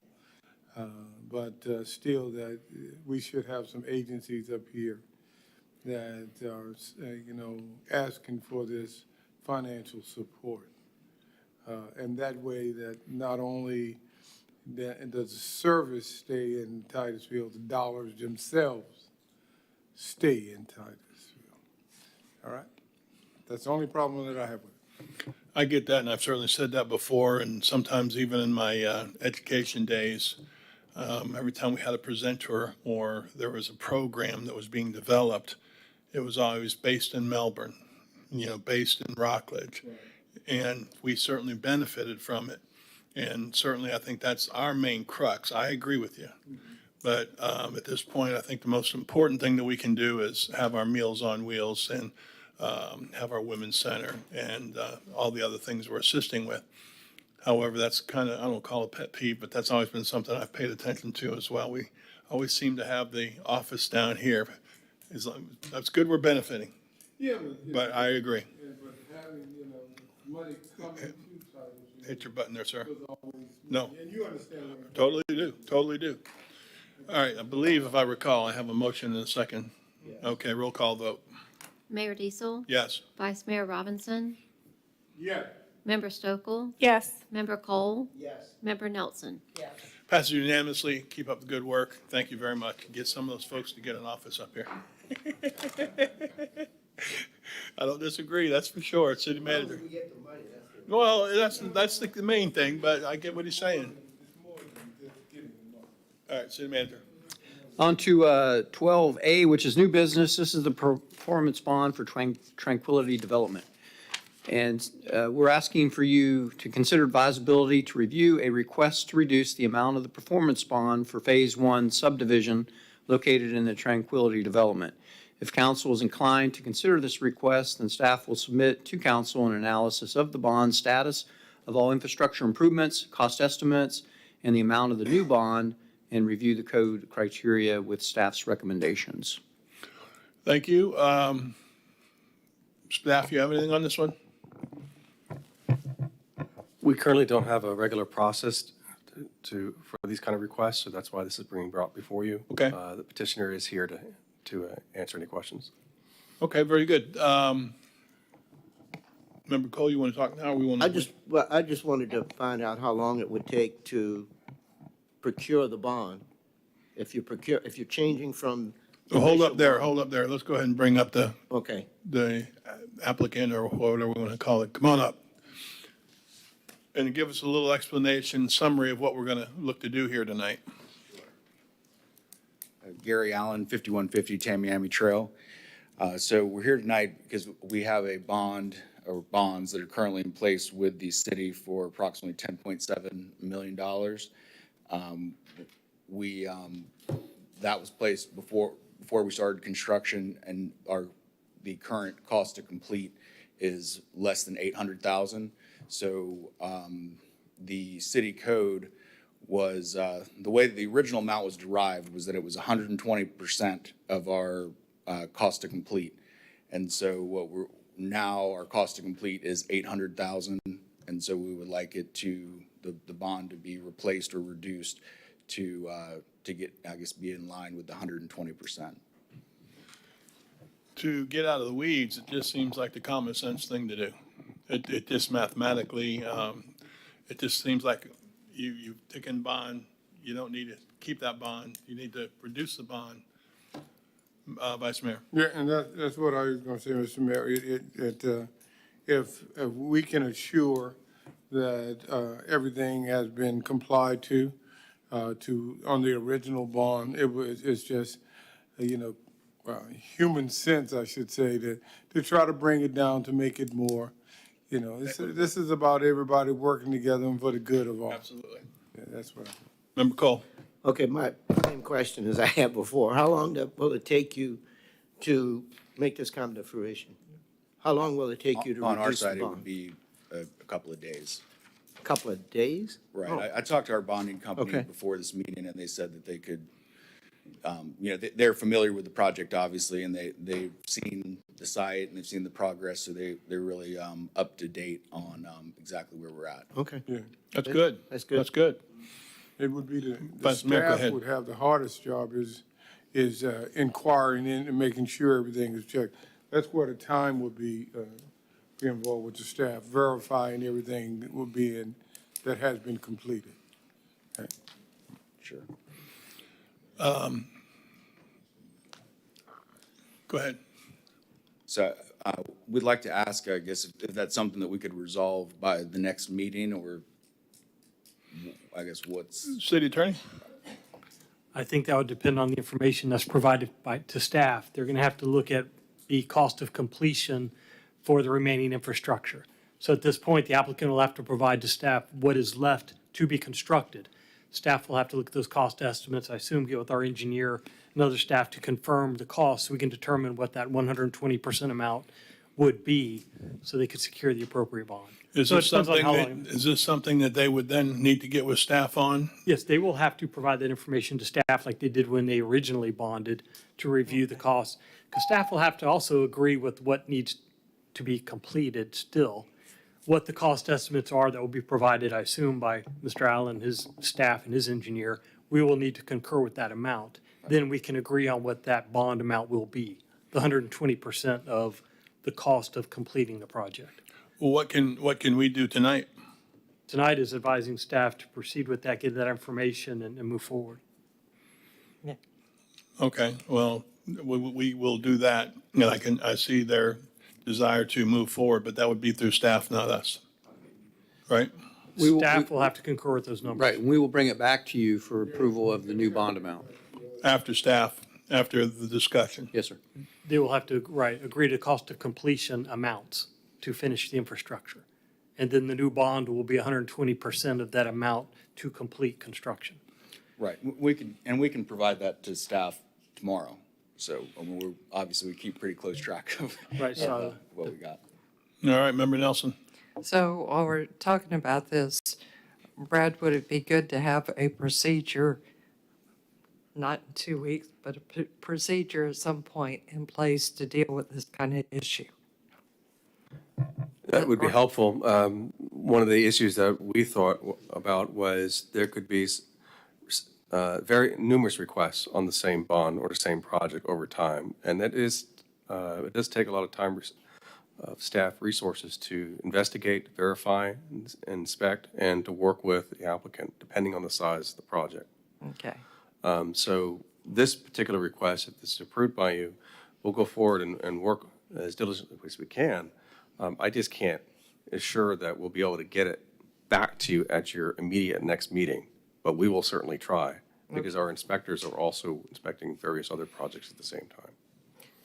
But still, that we should have some agencies up here that are, asking for this financial support. And that way that not only does the service stay in Titusville, the dollars themselves stay in Titusville. All right? That's the only problem that I have with it. I get that, and I've certainly said that before, and sometimes even in my education days, Every time we had a presenter or there was a program that was being developed, it was always based in Melbourne, based in Rockledge. And we certainly benefited from it. And certainly, I think that's our main crux. I agree with you. But at this point, I think the most important thing that we can do is have our Meals on Wheels and have our Women's Center and all the other things we're assisting with. However, that's kind of, I don't call it a pet peeve, but that's always been something I've paid attention to as well. We always seem to have the office down here. That's good we're benefiting, Yeah, but I agree. yeah, but having, money coming to Titusville Hit your button there, sir. was always. No. And you understand what I'm Totally do, totally do. All right, I believe if I recall, I have a motion in a second. Okay, roll call vote. Mayor Diesel? Yes. Vice Mayor Robinson? Yeah. Member Stokel? Yes. Member Cole? Yes. Member Nelson? Passes unanimously. Keep up the good work. Thank you very much. Get some of those folks to get an office up here. I don't disagree, that's for sure. City manager. We get the money, that's the. Well, that's the main thing, but I get what he's saying. All right, city manager. On to 12A, which is new business. This is the performance bond for Tranquility Development. And we're asking for you to consider advisability to review a request to reduce the amount of the performance bond for Phase 1 subdivision located in the Tranquility Development. If council is inclined to consider this request, then staff will submit to council an analysis of the bond status of all infrastructure improvements, cost estimates, and the amount of the new bond, and review the code criteria with staff's recommendations. Thank you. Staff, you have anything on this one? We currently don't have a regular process for these kind of requests, so that's why this is being brought before you. Okay. The petitioner is here to answer any questions. Okay, very good. Member Cole, you want to talk now, or we want to? I just wanted to find out how long it would take to procure the bond. If you're changing from. Hold up there. Let's go ahead and bring up the Okay. applicant or whatever we want to call it. Come on up. And give us a little explanation, summary of what we're going to look to do here tonight. Gary Allen, 5150 Tamiami Trail. So we're here tonight because we have a bond or bonds that are currently in place with the city for approximately $10.7 million. That was placed before we started construction, and the current cost to complete is less than $800,000. So the city code was, the way the original amount was derived was that it was 120% of our cost to complete. And so now our cost to complete is $800,000. And so we would like it to, the bond to be replaced or reduced to get, I guess, be in line with the 120%. To get out of the weeds, it just seems like the common sense thing to do. It just mathematically, it just seems like you take in bond, you don't need to keep that bond, you need to reduce the bond. Vice Mayor. Yeah, and that's what I was going to say, Mr. Mayor. If we can assure that everything has been complied to on the original bond, it's just, human sense, I should say, to try to bring it down to make it more. This is about everybody working together and for the good of all. Absolutely. Yeah, that's what. Member Cole. Okay, my same question as I had before. How long will it take you to make this come to fruition? How long will it take you to On our reduce the side, it would bond? be a couple of days. A couple of days? Right. Oh. I talked to our bonding company Okay. before this meeting, and they said that they could, they're familiar with the project, obviously, and they've seen the site and they've seen the progress, so they're really up to date on exactly where we're at. Okay. Yeah, That's good. That's good. That's good. it would be the Vice Mayor, go staff ahead. would have the hardest job is inquiring in and making sure everything is checked. That's where the time would be involved with the staff, verifying everything that would be that has been completed. Sure. Go ahead. So we'd like to ask, I guess, if that's something that we could resolve by the next meeting, or I guess what's, City Attorney? I think that would depend on the information that's provided to staff. They're going to have to look at the cost of completion for the remaining infrastructure. So at this point, the applicant will have to provide to staff what is left to be constructed. Staff will have to look at those cost estimates, I assume, get with our engineer and other staff to confirm the cost so we can determine what that 120% amount would be so they could secure the appropriate bond. Is So it this depends on something how that, long- is this something that they would then need to get with staff on? Yes, they will have to provide that information to staff like they did when they originally bonded to review the costs. Because staff will have to also agree with what needs to be completed still, what the cost estimates are that will be provided, I assume, by Mr. Allen, his staff, and his engineer. We will need to concur with that amount. Then we can agree on what that bond amount will be, the 120% of the cost of completing the project. Well, what can we do tonight? Tonight is advising staff to proceed with that, get that information, and move forward. Okay, well, we will do that. And I see their desire to move forward, but that would be through staff, not us. Right? Staff will have to concur with those numbers. Right, and we will bring it back to you for approval of the new bond amount. After staff, after the discussion. Yes, sir. They will have to, agree to cost of completion amounts to finish the infrastructure. And then the new bond will be 120% of that amount to complete construction. Right, we can provide that to staff tomorrow. So, I mean, obviously, we keep pretty close track of Right, so what we got. All right, Member Nelson. So while we're talking about this, Brad, would it be good to have a procedure, not in 2 weeks, but a procedure at some point in place to deal with this kind of issue? That would be helpful. One of the issues that we thought about was there could be very numerous requests on the same bond or the same project over time. And that is, it does take a lot of time, staff resources to investigate, verify, inspect, and to work with the applicant, depending on the size of the project. Okay. So this particular request, if this is approved by you, we'll go forward and work as diligently as we can. I just can't assure that we'll be able to get it back to you at your immediate next meeting, but we will certainly try because our inspectors are also inspecting various other projects at the same time.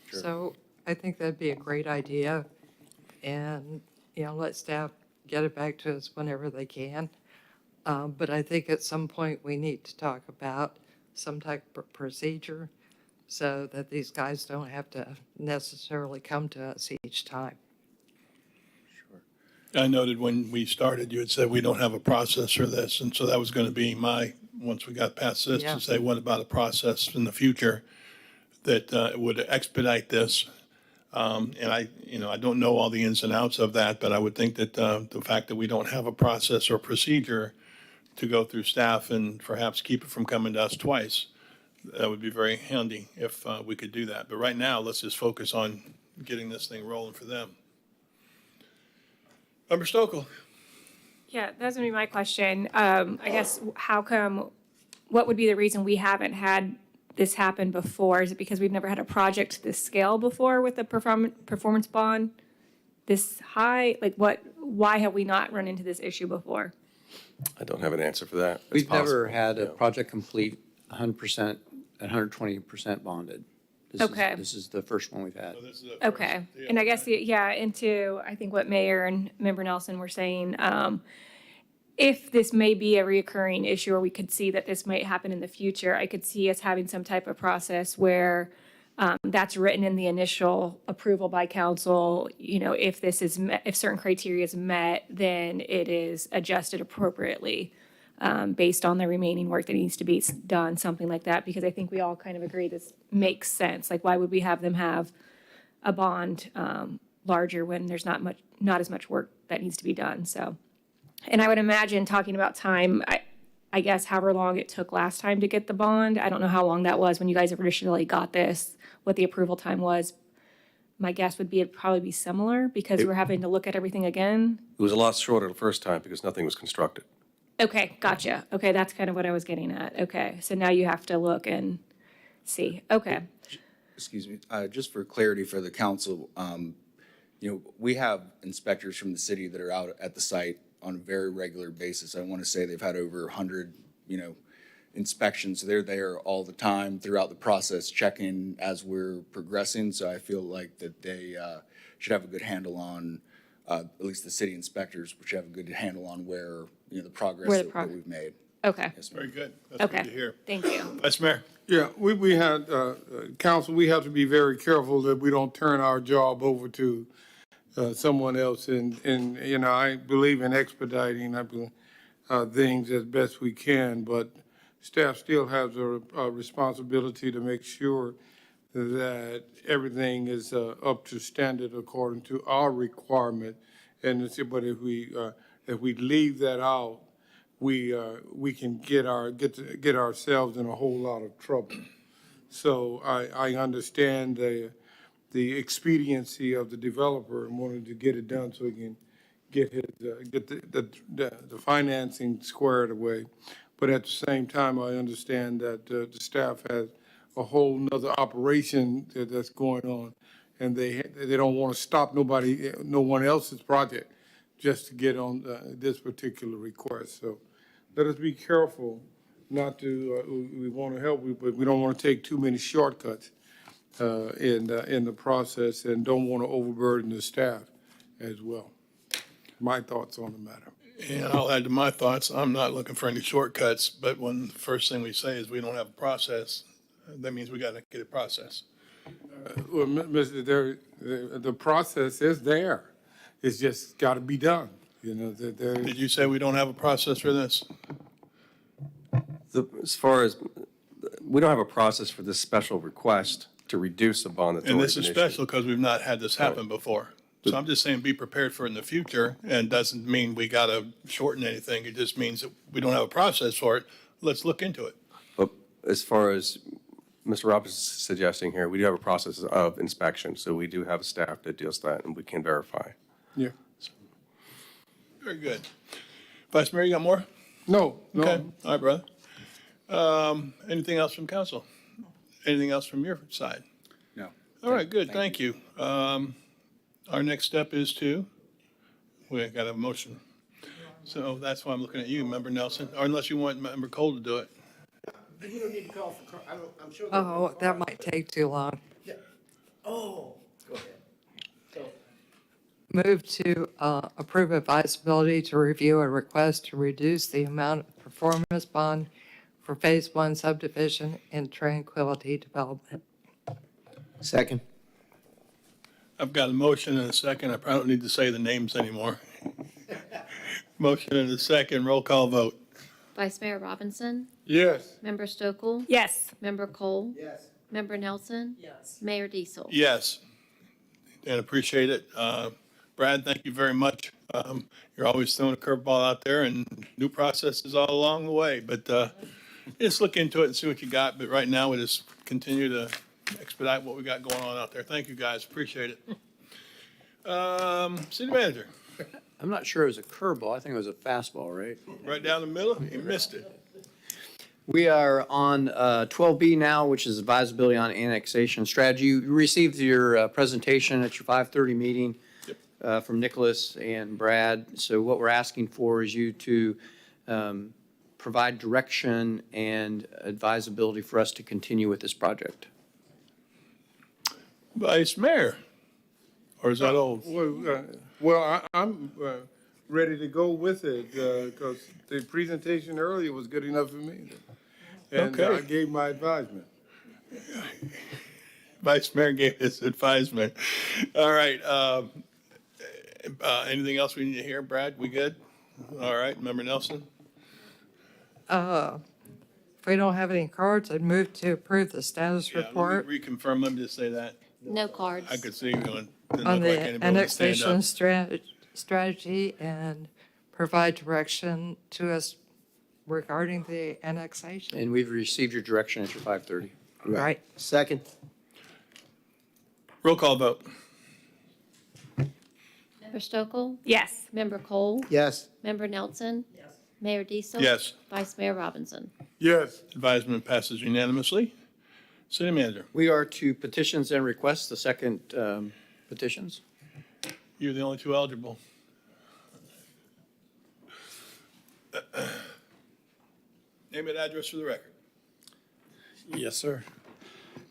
Sure. So I think that'd be a great idea. And, let staff get it back to us whenever they can. But I think at some point we need to talk about some type of procedure so that these guys don't have to necessarily come to us each time. I noted when we started, you had said we don't have a process for this. And so that was going to be once we got past this, Yeah. to say what about a process in the future that would expedite this. And I don't know all the ins and outs of that, but I would think that the fact that we don't have a process or procedure to go through staff and perhaps keep it from coming to us twice, that would be very handy if we could do that. But right now, let's just focus on getting this thing rolling for them. Member Stokel. Yeah, that's gonna be my question. I guess, what would be the reason we haven't had this happen before? Is it because we've never had a project to this scale before with a performance bond this high? Why have we not run into this issue before? I don't have an answer for that. It's We've never possible, had a yeah. project complete 100%, 120% bonded. Okay. This is the first one we've had. Okay, and I guess, into, I think what Mayor and Member Nelson were saying, if this may be a reoccurring issue, or we could see that this might happen in the future, I could see us having some type of process where that's written in the initial approval by council. If this is if certain criteria is met, then it is adjusted appropriately based on the remaining work that needs to be done, something like that. Because I think we all kind of agree this makes sense. Why would we have them have a bond larger when there's not as much work that needs to be done? So. And I would imagine, talking about time, I guess however long it took last time to get the bond, I don't know how long that was when you guys originally got this, what the approval time was. My guess would be it'd probably be similar because we're having to look at everything again. It was a lot shorter the first time because nothing was constructed. Okay, gotcha. Okay, that's kind of what I was getting at. Okay, so now you have to look and see. Okay. Excuse me, just for clarity for the council, we have inspectors from the city that are out at the site on a very regular basis. I want to say they've had over 100, inspections. They're there all the time throughout the process, checking as we're progressing. So I feel like that they should have a good handle on, at least the city inspectors, should have a good handle on where, the progress that we've made. Okay, Yes, ma'am. Very good. That's okay. good to hear. Thank you. Vice Mayor? Yeah, we had, council, we have to be very careful that we don't turn our job over to someone else. And, I believe in expediting things as best we can, but staff still has a responsibility to make sure that everything is up to standard according to our requirement. But if we leave that out, we can get ourselves in a whole lot of trouble. So I understand the expediency of the developer and wanting to get it done so he can get the financing squared away. But at the same time, I understand that the staff has a whole nother operation that's going on, and they don't want to stop no one else's project just to get on this particular request. So let us be careful not to, we want to help, but we don't want to take too many shortcuts in the process, and don't want to overburden the staff as well. My thoughts on the matter. And I'll add to my thoughts, I'm not looking for any shortcuts, but when the first thing we say is we don't have a process, that means we got to get a process. Well, Mr., the process is there. It's just got to be done. Did you say we don't have a process for this? As far as, we don't have a process for this special request to reduce the bond that's And already this is been special issued. because we've not had this happen before. So I'm just saying be prepared for it in the future, and doesn't mean we got to shorten anything. It just means that we don't have a process for it. Let's look into it. But as far as Mr. Roberts is suggesting here, we do have a process of inspection, so we do have a staff that deals with that, and we can verify. Yeah. Very good. Vice Mayor, you got more? No. Okay, all right, brother. Anything else from council? Anything else from your side? No. All right, good, thank you. Our next step is we got a motion. So that's why I'm looking at you, Member Nelson, or unless you want Member Cole to do it. You don't need to call for, I'm sure. Oh, that might take too long. Oh, go ahead. So, Move to approve advisability to review a request to reduce the amount of performance bond for Phase 1 subdivision in Tranquility Development. second. I've got a motion and a second. I probably don't need to say the names anymore. Motion and a second, roll call vote. Vice Mayor Robinson? Yes. Member Stokel? Yes. Member Cole? Yes. Member Nelson? Yes. Mayor Diesel? Yes, and appreciate it. Brad, thank you very much. You're always throwing a curveball out there and new processes all along the way, but just look into it and see what you got. But right now, we just continue to expedite what we got going on out there. Thank you, guys. Appreciate it. City Manager, I'm not sure it was a curveball. I think it was a fastball, right? right down the middle, you missed it. We are on 12B now, which is advisability on annexation strategy. You received your presentation at your 5:30 meeting from Nicholas and Brad. So what we're asking for is you to provide direction and advisability for us to continue with this project. Vice Mayor, or is that old? I'm ready to go with it because the presentation earlier was good enough for me. And Okay. I gave my advisement. Vice Mayor gave his advisement. All right. Anything else we need to hear, Brad? We good? All right. Member Nelson? If we don't have any cards, I'd move to approve the status report Let me reconfirm. Let me just say that. No cards. I could see you going. Didn't on look like the anybody would stand up. annexation strategy and provide direction to us regarding the annexation. And we've received your direction at your 5:30. Right. Second. Roll call vote. Member Stokel? Yes. Member Cole? Yes. Member Nelson? Yes. Mayor Diesel? Yes. Vice Mayor Robinson? Yes. Advisement passes unanimously. City Manager, We are to petitions and requests, the second petitions. you're the only two eligible. Name and address for the record. Yes, sir.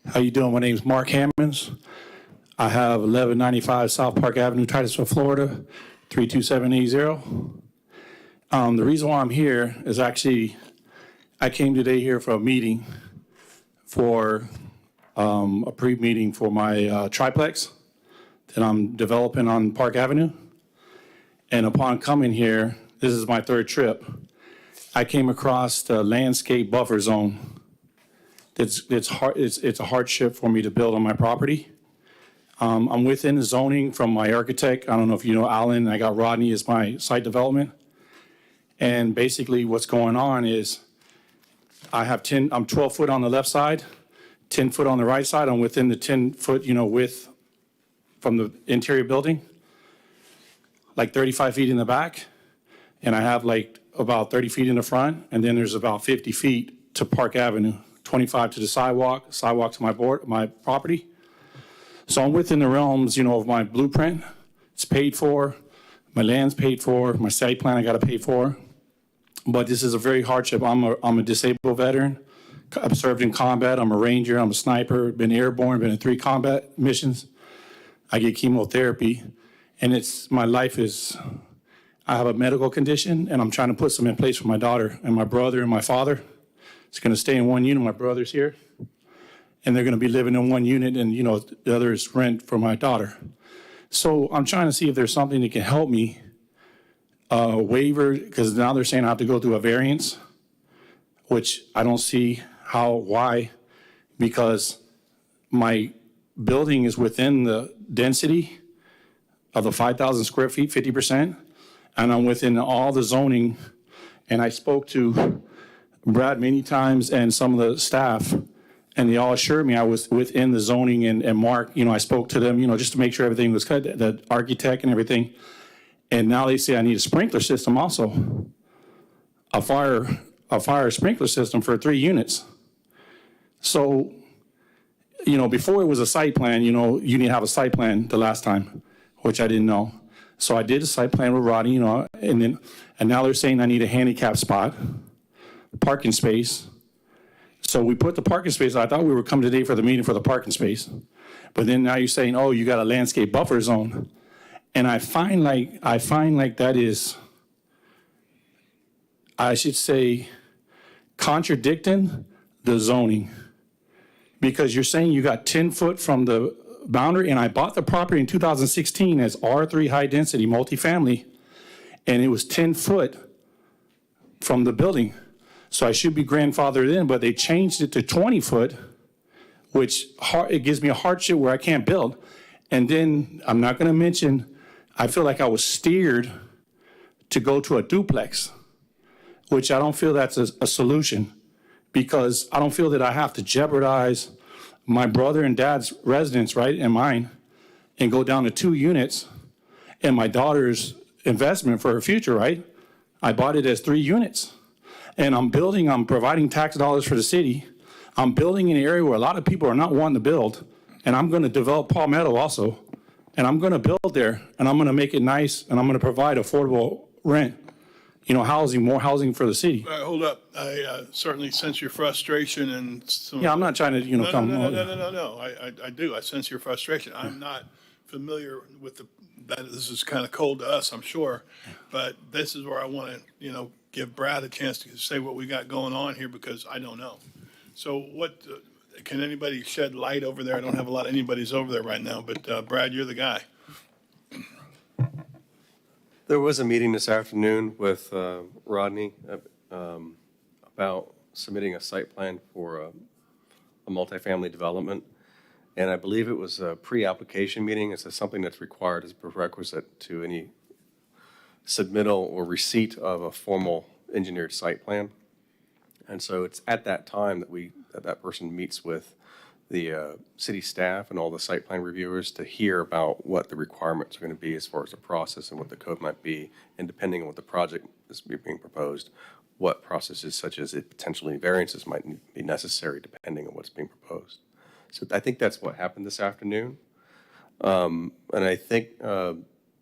How you doing? My name is Mark Hammonds. I have 1195 South Park Avenue, Titusville, Florida, 32780. The reason why I'm here is actually, I came today here for a meeting for a pre-meeting for my triplex that I'm developing on Park Avenue. And upon coming here, this is my third trip, I came across the landscape buffer zone. It's a hardship for me to build on my property. I'm within the zoning from my architect. I don't know if you know Alan. I got Rodney as my site development. And basically what's going on is I'm 12 foot on the left side, 10 foot on the right side. I'm within the 10 foot, width from the interior building, like 35 feet in the back. And I have like about 30 feet in the front. And then there's about 50 feet to Park Avenue, 25 to the sidewalk to my property. So I'm within the realms, of my blueprint. It's paid for. My land's paid for. My site plan I got to pay for. But this is a very hardship. I'm a disabled veteran. I've served in combat. I'm a ranger. I'm a sniper. Been airborne. Been in 3 combat missions. I get chemotherapy, and my life is. I have a medical condition, and I'm trying to put some in place for my daughter and my brother and my father. It's going to stay in one unit. My brother's here, and they're going to be living in one unit, and the other is rent for my daughter. So I'm trying to see if there's something that can help me waiver, because now they're saying I have to go through a variance, which I don't see why, because my building is within the density of the 5,000 square feet, 50%, and I'm within all the zoning. And I spoke to Brad many times and some of the staff, and they all assured me I was within the zoning. And Mark, I spoke to them, just to make sure everything was good, the architect and everything. And now they say I need a sprinkler system also, a fire sprinkler system for 3 units. So, before it was a site plan, you need to have a site plan the last time, which I didn't know. So I did a site plan with Rodney, and now they're saying I need a handicap spot, parking space. So we put the parking space. I thought we were coming today for the meeting for the parking space, but then now you're saying, oh, you got a landscape buffer zone, and I find like that is, I should say, contradicting the zoning, because you're saying you got 10 foot from the boundary, and I bought the property in 2016 as R3 high density multifamily, and it was 10 foot from the building. So I should be grandfathered in, but they changed it to 20 foot, which it gives me a hardship where I can't build. And then I'm not going to mention, I feel like I was steered to go to a duplex, which I don't feel that's a solution, because I don't feel that I have to jeopardize my brother and dad's residence, right, and mine, and go down to 2 units, and my daughter's investment for her future, right? I bought it as 3 units. And I'm providing tax dollars for the city. I'm building in an area where a lot of people are not wanting to build. And I'm going to develop Palmetto also. And I'm going to build there, and I'm going to make it nice, and I'm going to provide affordable rent, housing, more housing for the city. Hold up. I certainly sense your frustration and some. Yeah, I'm not trying to, come. No. I do. I sense your frustration. I'm not familiar with that. This is kind of cold to us, I'm sure. But this is where I want to, give Brad a chance to say what we got going on here, because I don't know. So what, can anybody shed light over there? I don't have a lot of anybody's over there right now, but Brad, you're the guy. There was a meeting this afternoon with Rodney about submitting a site plan for a multifamily development. And I believe it was a pre-application meeting. It's something that's required as a prerequisite to any submittal or receipt of a formal engineered site plan. And so it's at that time that person meets with the city staff and all the site plan reviewers to hear about what the requirements are going to be as far as the process and what the code might be. And depending on what the project is being proposed, what processes such as potentially variances might be necessary depending on what's being proposed. So I think that's what happened this afternoon. And I think the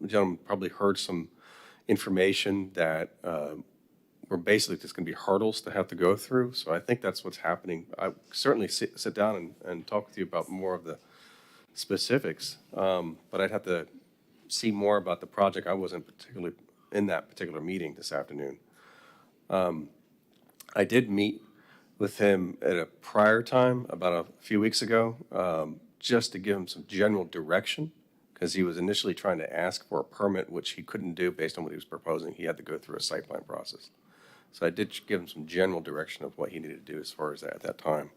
gentleman probably heard some information that we're basically just going to be hurdles to have to go through. So I think that's what's happening. I certainly sit down and talk with you about more of the specifics, but I'd have to see more about the project. I wasn't particularly in that particular meeting this afternoon. I did meet with him at a prior time, about a few weeks ago, just to give him some general direction, because he was initially trying to ask for a permit, which he couldn't do based on what he was proposing. He had to go through a site plan process. So I did give him some general direction of what he needed to do as far as that at that time.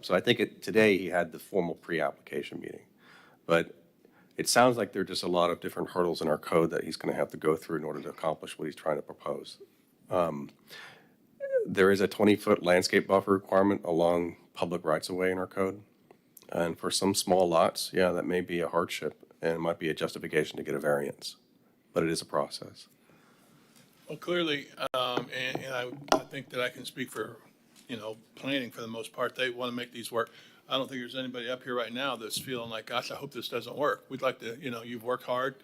So I think today he had the formal pre-application meeting. But it sounds like there are just a lot of different hurdles in our code that he's going to have to go through in order to accomplish what he's trying to propose. There is a 20-foot landscape buffer requirement along public rights-of-way in our code. And for some small lots, yeah, that may be a hardship and it might be a justification to get a variance, but it is a process. Well, clearly, and I think that I can speak for, planning for the most part. They want to make these work. I don't think there's anybody up here right now that's feeling like, gosh, I hope this doesn't work. We'd like to, you've worked hard.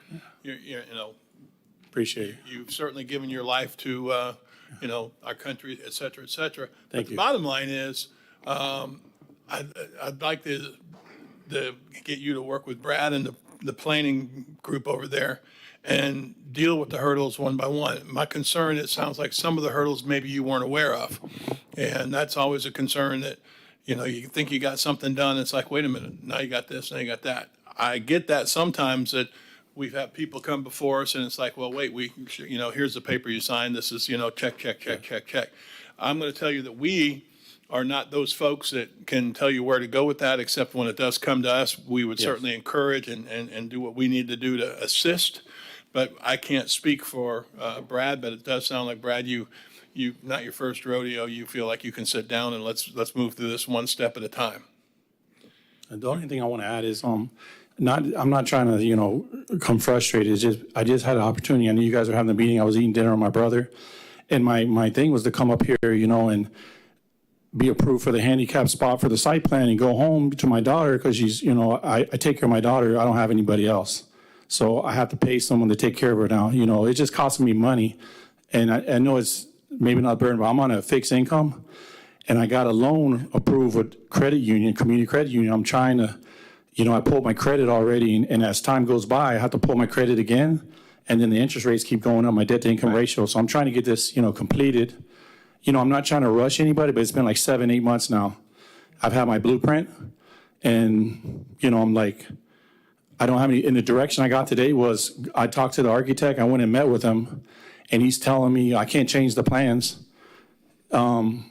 Appreciate it. You've certainly given your life to, our country, et cetera, et cetera. Thank But you. the bottom line is, I'd like to get you to work with Brad and the planning group over there and deal with the hurdles one by one. My concern, it sounds like some of the hurdles maybe you weren't aware of. And that's always a concern that, you think you got something done. It's like, wait a minute, now you got this, now you got that. I get that sometimes that we've had people come before us and it's like, well, wait, here's the paper you signed. This is, check, check, check, check, check. I'm going to tell you that we are not those folks that can tell you where to go with that, except when it does come to us, we would certainly encourage and do what we need to do to assist. But I can't speak for Brad, but it does sound like, Brad, you not your first rodeo. You feel like you can sit down and let's move through this one step at a time. And the only thing I want to add is, I'm not trying to, come frustrated. It's just, I just had an opportunity. I knew you guys were having a meeting. I was eating dinner with my brother. And my thing was to come up here, and be approved for the handicap spot for the site plan and go home to my daughter because she's, I take care of my daughter. I don't have anybody else. So I have to pay someone to take care of her now. It just costing me money. And I know it's maybe not a burden, but I'm on a fixed income. And I got a loan approved with credit union, community credit union. I'm trying to, I pulled my credit already. And as time goes by, I have to pull my credit again. And then the interest rates keep going up, my debt to income ratio. So I'm trying to get this, completed. I'm not trying to rush anybody, but it's been like 7-8 months now. I've had my blueprint and, I'm like, I don't have any, in the direction I got today was I talked to the architect, I went and met with him and he's telling me I can't change the plans. And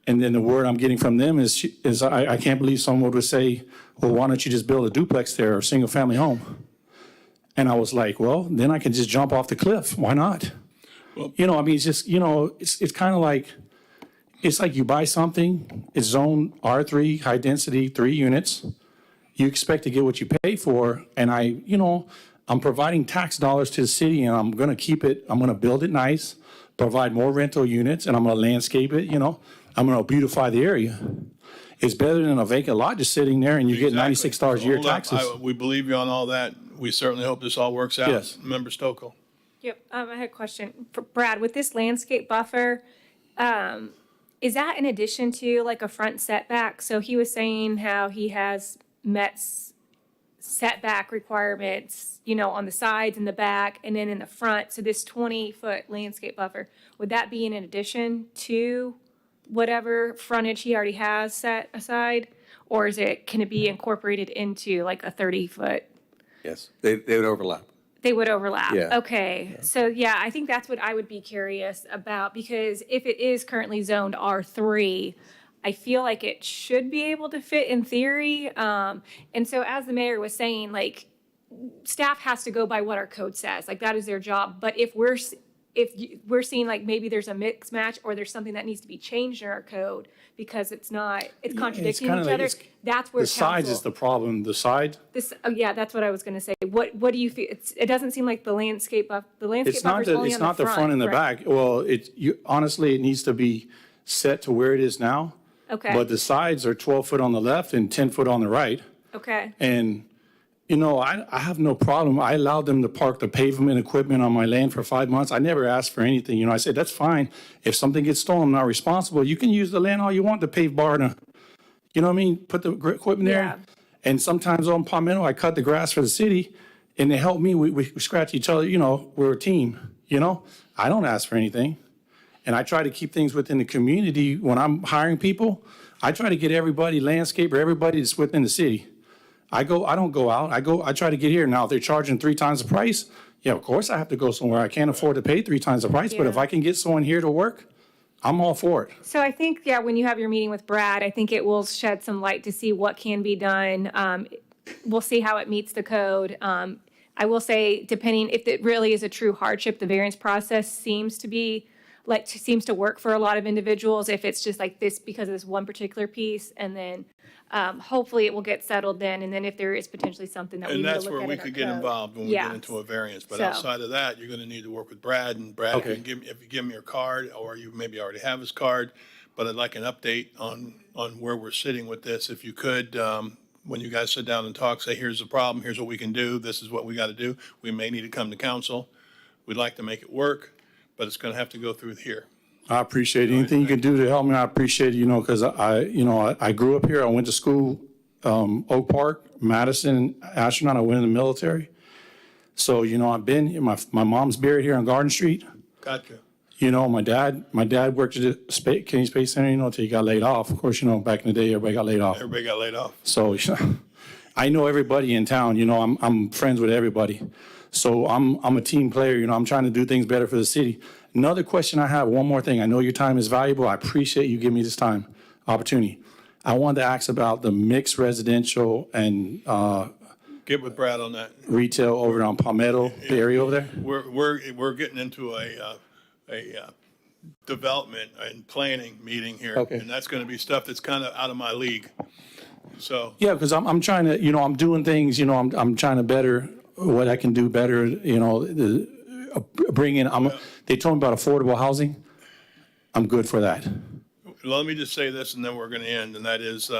then the word I'm getting from them is I can't believe someone would say, well, why don't you just build a duplex there or a single family home? And I was like, well, then I can just jump off the cliff. Why not? Well, it's just, it's kind of like, it's like you buy something, it's zone R3, high density, 3 units. You expect to get what you pay for. And I'm providing tax dollars to the city and I'm going to keep it, I'm going to build it nice, provide more rental units, and I'm going to landscape it, I'm going to beautify the area. It's better than a vacant lot just sitting there and you get $96 a year taxes. We believe you on all that. We certainly hope this all works out. Yes. Member Stokel. Yep, I had a question for Brad. With this landscape buffer, is that in addition to like a front setback? So he was saying how he has met setback requirements, on the sides and the back and then in the front. So this 20-foot landscape buffer, would that be in addition to whatever frontage he already has set aside? Or can it be incorporated into like a 30-foot? Yes, they would overlap. They would overlap. Yeah. Okay. Yeah. So yeah, I think that's what I would be curious about, because if it is currently zoned R3, I feel like it should be able to fit in theory. And so as the mayor was saying, like, staff has to go by what our code says. Like, that is their job. But if we're seeing like maybe there's a mix match or there's something that needs to be changed in our code because it's contradicting each other, that's where the sides is the problem. The side. Yeah, that's what I was going to say. What do you feel? It doesn't seem like the landscape buffer is only It's not the front and the right? back. Well, honestly, it needs to be set to where it is now. Okay. But the sides are 12 foot on the left and 10 foot on the right. Okay. And You know, I have no problem. I allowed them to park the pavement equipment on my land for 5 months. I never asked for anything. You know, I said, that's fine. If something gets stolen, I'm not responsible. You can use the land all you want to pave bar and, you know what I mean? Put the equipment there. Yeah. And sometimes on Palmetto, I cut the grass for the city and they help me. We scratch each other. You know, we're a team, you know? I don't ask for anything. And I try to keep things within the community. When I'm hiring people, I try to get everybody, landscaper, everybody that's within the city. I don't go out. I try to get here. Now, if they're charging 3 times the price, yeah, of course I have to go somewhere. I can't afford to pay 3 times the price, but if I can get someone here to work, I'm all for it. So I think, yeah, when you have your meeting with Brad, I think it will shed some light to see what can be done. We'll see how it meets the code. I will say, depending, if it really is a true hardship, the variance process seems to work for a lot of individuals. If it's just like this because of this one particular piece, and then hopefully it will get settled then. And then if there is potentially something that we need to look at And that's where we could get involved when we get into a variance. But outside of that, you're going to need to work with Brad. And Brad, if you give him your card, or you maybe already have his card, but I'd like an update on where we're sitting with this. If you could, when you guys sit down and talk, say, here's the problem, here's what we can do, this is what we got to do. We may need to come to council. We'd like to make it work, but it's going to have to go through here. I appreciate it. Anything you can do to help me, I appreciate it, you know, because I grew up here. I went to school, Oak Park, Madison, Astronaut. I went in the military. So, you know, I've been here. My mom's buried here on Garden Street. Gotcha. You know, my dad worked at the Kennedy Space Center, you know, until he got laid off. Of course, you know, back in the day, everybody got laid off. Everybody got laid off. So, I know everybody in town. You know, I'm friends with everybody. So I'm a team player. You know, I'm trying to do things better for the city. Another question I have, one more thing. I know your time is valuable. I appreciate you giving me this opportunity. I wanted to ask about the mixed residential and Get with Brad on that. retail over on Palmetto, the area over there. We're getting into a development and planning meeting here. Okay. And that's going to be stuff that's kind of out of my league. So. Yeah, because I'm trying to, you know, I'm doing things, you know, I'm trying to better what I can do better, you know, bring in, they told me about affordable housing. I'm good for that. Let me just say this, and then we're going to end, and that is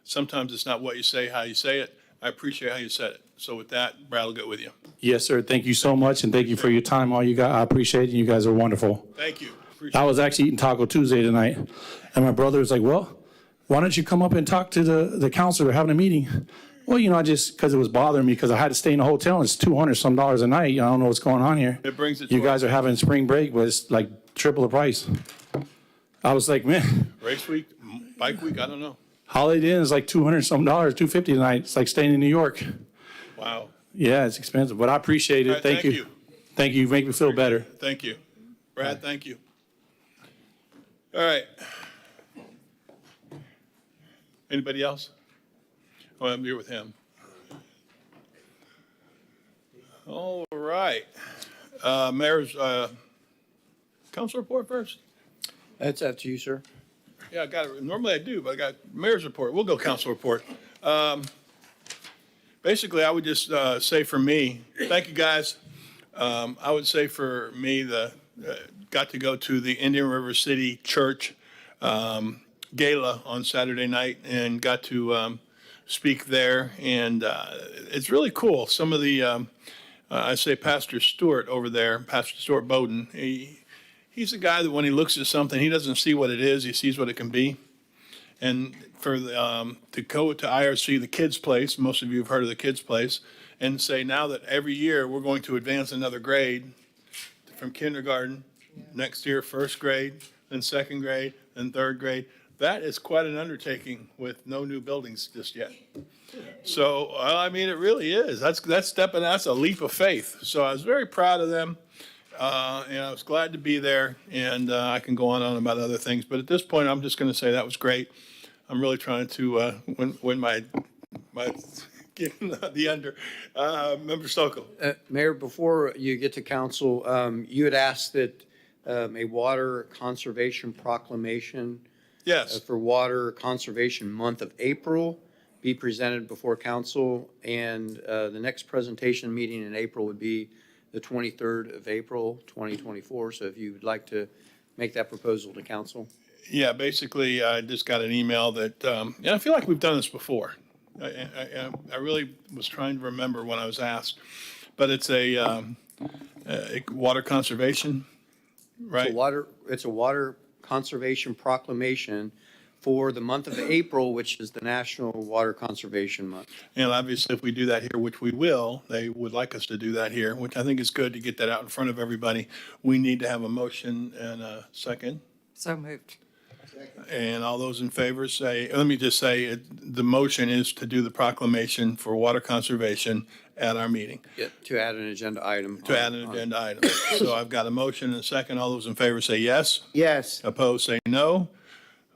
sometimes it's not what you say, how you say it. I appreciate how you said it. So with that, Brad will get with you. Yes, sir. Thank you so much, and thank you for your time. All you guys, I appreciate it. You guys are wonderful. Thank you. I was actually eating Taco Tuesday tonight, and my brother was like, well, why don't you come up and talk to the council? They're having a meeting. Well, you know, I just, because it was bothering me, because I had to stay in a hotel, and it's $200 some a night. I don't know what's going on here. It brings it You to guys are having spring break, but it's like triple the price. I was like, man, race week, bike week, I don't know. Holiday Inn is like $200 some, $250 tonight. It's like staying in New York. Wow. Yeah, it's expensive, but I appreciate it. All right, Thank you. Thank you. You make me feel better. Thank you. Brad, thank you. All right. Anybody else? Oh, I'm here with him. All right. Mayor's council report first. That's up to you, sir. Yeah, I got it. Normally I do, but I got mayor's report. We'll go council report. Basically, I would just say for me, thank you, guys. I would say for me, got to go to the Indian River City Church gala on Saturday night and got to speak there. And it's really cool. Some of the, I say Pastor Stewart over there, Pastor Stewart Bowden, he's a guy that when he looks at something, he doesn't see what it is, he sees what it can be. And for to go to IRC, the kids' place, most of you have heard of the kids' place, and say now that every year we're going to advance another grade from kindergarten, next year first grade, then second grade, then third grade. That is quite an undertaking with no new buildings just yet. So, I mean, it really is. That's a leap of faith. So I was very proud of them. And I was glad to be there, and I can go on about other things. But at this point, I'm just going to say that was great. I'm really trying to win my getting the under. Member Stokel. Mayor, before you get to council, you had asked that a water conservation proclamation Yes. for Water Conservation Month of April be presented before council, and the next presentation meeting in April would be the 23rd of April, 2024. So if you would like to make that proposal to council. Yeah, basically, I just got an email that, and I feel like we've done this before. I really was trying to remember when I was asked, but it's a water conservation, right? It's a water conservation proclamation for the month of April, which is the National Water Conservation Month. And obviously, if we do that here, which we will, they would like us to do that here, which I think is good to get that out in front of everybody. We need to have a motion and a second. So moved. And all those in favor say, let me just say, the motion is to do the proclamation for water conservation at our meeting, To add an agenda item. to add an agenda item. So I've got a motion and a second. All those in favor say yes. Yes. Opposed, say no.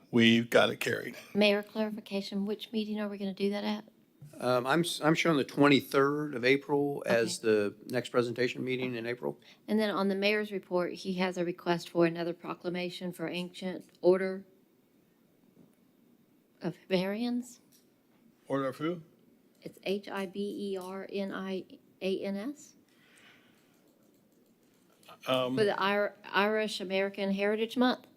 We've got it carried. Mayor, clarification, which meeting are we going to do that at? I'm showing the 23rd of April as the next presentation meeting in April. And then on the mayor's report, he has a request for another proclamation for ancient order of Hiberians. Order of who? It's Hibernians for the Irish American Heritage Month.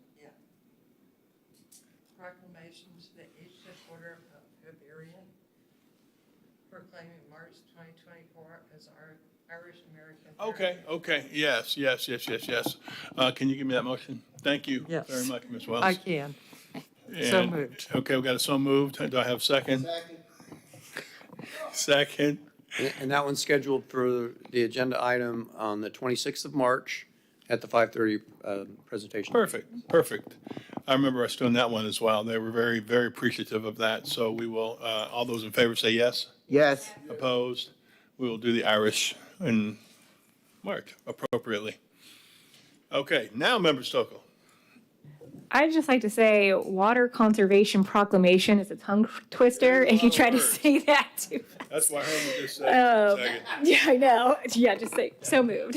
Proclamations to the Ancient Order of Hiberian, proclaiming March 2024 as our Irish American. Okay. Yes. Can you give me that motion? Thank you Yes. very much, Ms. Wells. I can. So And- moved. Okay, we got a so moved. Do I have a second? Second. And that one's scheduled for the agenda item on the 26th of March at the 5:30 presentation. Perfect. I remember us doing that one as well. They were very, very appreciative of that. So we will, all those in favor say yes. Yes. Opposed? We will do the Irish in March appropriately. Okay, now Member Stokel. I'd just like to say water conservation proclamation is a tongue twister if you try to say that too fast. That's why I heard you just say. Second. Yeah, I know. Yeah, just say so moved.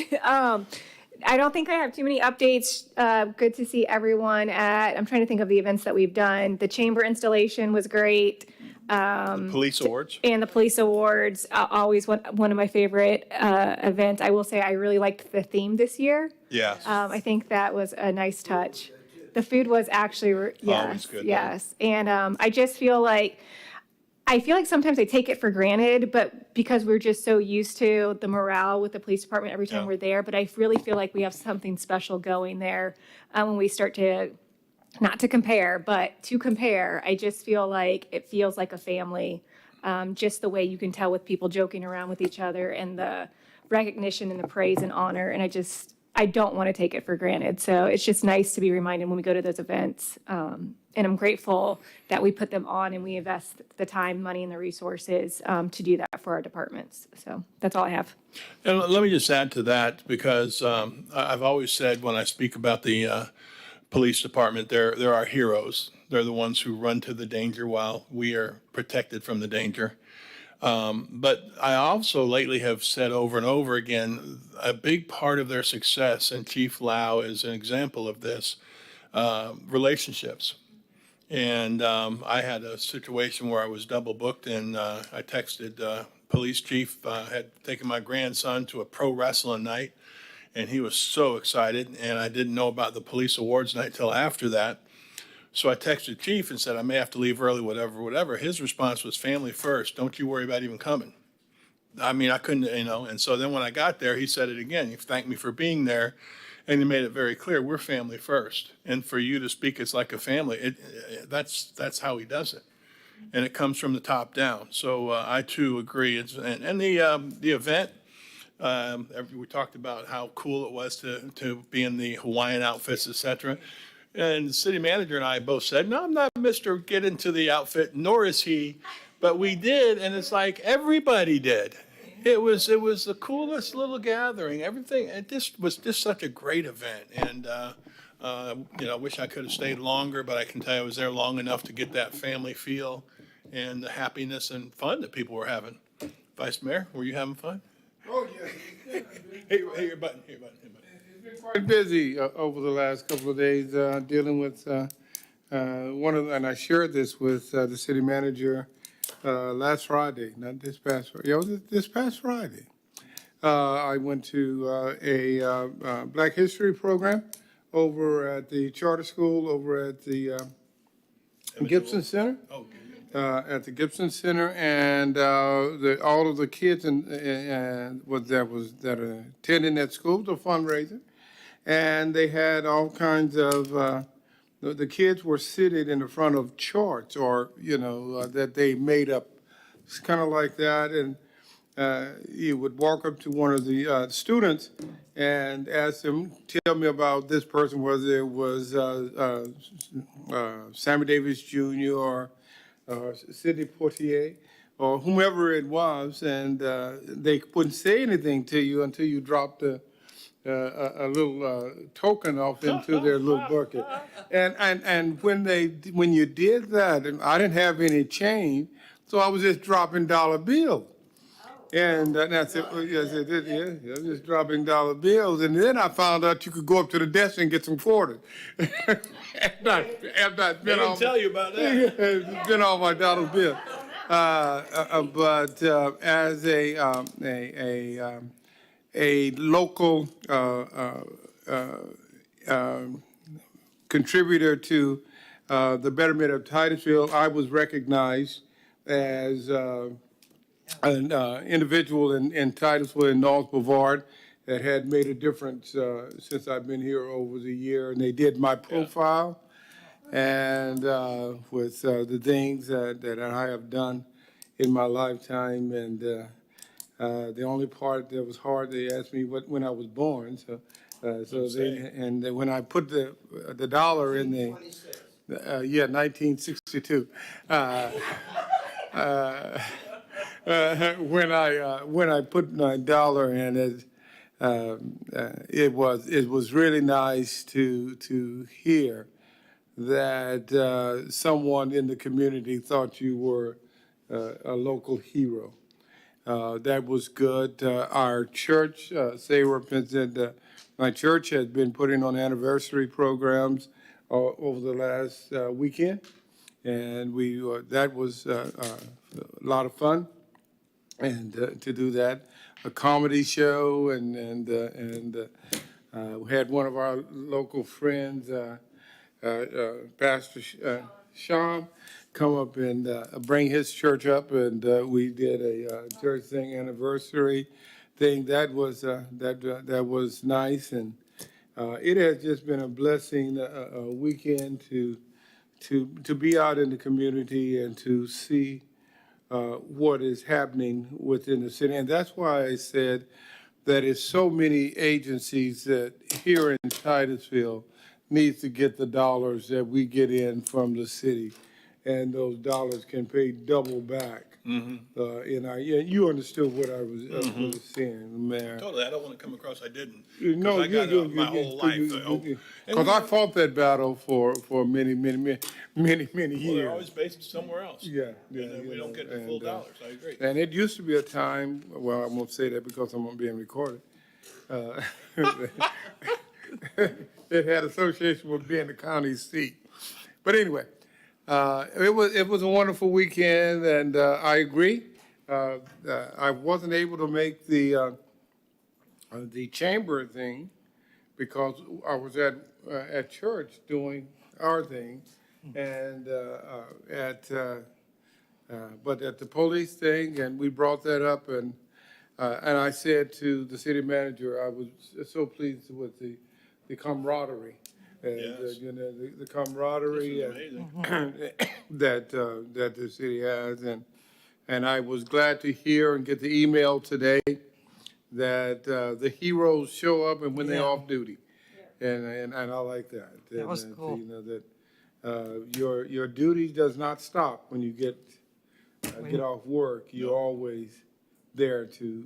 I don't think I have too many updates. Good to see everyone I'm trying to think of the events that we've done. The chamber installation was great. Police awards. And the police awards, always one of my favorite events. I will say I really liked the theme this year. Yes. I think that was a nice touch. The food was actually, Always good, yes. And I just feel like sometimes I take it for granted, but because we're just so used to the morale with the police department every time we're there, but I really feel like we have something special going there when we start to, not to compare, but to compare. I just feel like it feels like a family, just the way you can tell with people joking around with each other and the recognition and the praise and honor. And I don't want to take it for granted. So it's just nice to be reminded when we go to those events. And I'm grateful that we put them on and we invest the time, money, and the resources to do that for our departments. So that's all I have. And let me just add to that, because I've always said when I speak about the police department, they're our heroes. They're the ones who run to the danger while we are protected from the danger. But I also lately have said over and over again, a big part of their success, and Chief Lau is an example of this, relationships. And I had a situation where I was double booked, and I texted police chief, had taken my grandson to a pro wrestling night, and he was so excited, and I didn't know about the police awards night till after that. So I texted chief and said, I may have to leave early, whatever. His response was, family first. Don't you worry about even coming. I mean, I couldn't, and so then when I got there, he said it again. He thanked me for being there, and he made it very clear, we're family first. And for you to speak it's like a family, that's how he does it. And it comes from the top down. So I too agree. And the event, we talked about how cool it was to be in the Hawaiian outfits, et cetera. And the city manager and I both said, no, I'm not Mr. Get into the outfit, nor is he. But we did, and it's like everybody did. It was the coolest little gathering. Everything, it was just such a great event. And, I wish I could have stayed longer, but I can tell you I was there long enough to get that family feel and the happiness and fun that people were having. Vice Mayor, were you having fun? Oh, yeah. Hey, your button. It's been quite busy over the last couple of days dealing with and I shared this with the city manager last Friday, not this past Friday. Yeah, it was this past Friday. I went to a Black History program over at the charter school over at the Gibson Center. Oh, at the Gibson Center, and all of the kids that are attending that school, the fundraiser, and they had all kinds of the kids were seated in the front of charts, or that they made up. It's kind of like that, and you would walk up to one of the students and ask them, tell me about this person, whether it was Sammy Davis Jr. or Sidney Poitier or whomever it was, and they wouldn't say anything to you until you dropped a little token off into their little bucket. And when you did that, and I didn't have any change, so I was just dropping dollar bills. And I said, well, yes, I did, yeah, I was just dropping dollar bills. And then I found out you could go up to the desk and get some quarters. after I spent all tell you about that. spent all my dollar bills. But as a local contributor to the betterment of Titusville, I was recognized as an individual in Titusville and North Brevard that had made a difference since I've been here over the year. And they did my profile and with the things that I have done in my lifetime. And the only part that was hard, they asked me when I was born. When I put the dollar in the 1962. When I put my dollar in it, it was really nice to hear that someone in the community thought you were a local hero. That was good. Our church, my church has been putting on anniversary programs over the last weekend, and that was a lot of fun. And to do that, a comedy show, and we had one of our local friends, Pastor Sean, come up and bring his church up, and we did a church thing anniversary thing. That was nice, and it has just been a blessing, a weekend to be out in the community and to see what is happening within the city. And that's why I said that it's so many agencies that here in Titusville needs to get the dollars that we get in from the city. And those dollars can pay double back. You understood what I was saying, Mayor. Totally, I don't want to come across I didn't. No, I got my whole life. Because I fought that battle for many years. Well, they're always based somewhere else. Yeah. And we don't get the full dollars, I agree. And it used to be a time, well, I won't say that because I'm being recorded. It had association with being the county seat. But anyway, it was a wonderful weekend, and I agree. I wasn't able to make the chamber thing because I was at church doing our thing, and but at the police thing, and we brought that up, and I said to the city manager, I was so pleased with the camaraderie. And, Yes. the camaraderie that the city has, and I was glad to hear and get the email today that the heroes show up and when they're off duty, and I like that. That was cool. That your duty does not stop when you get off work. You're always there to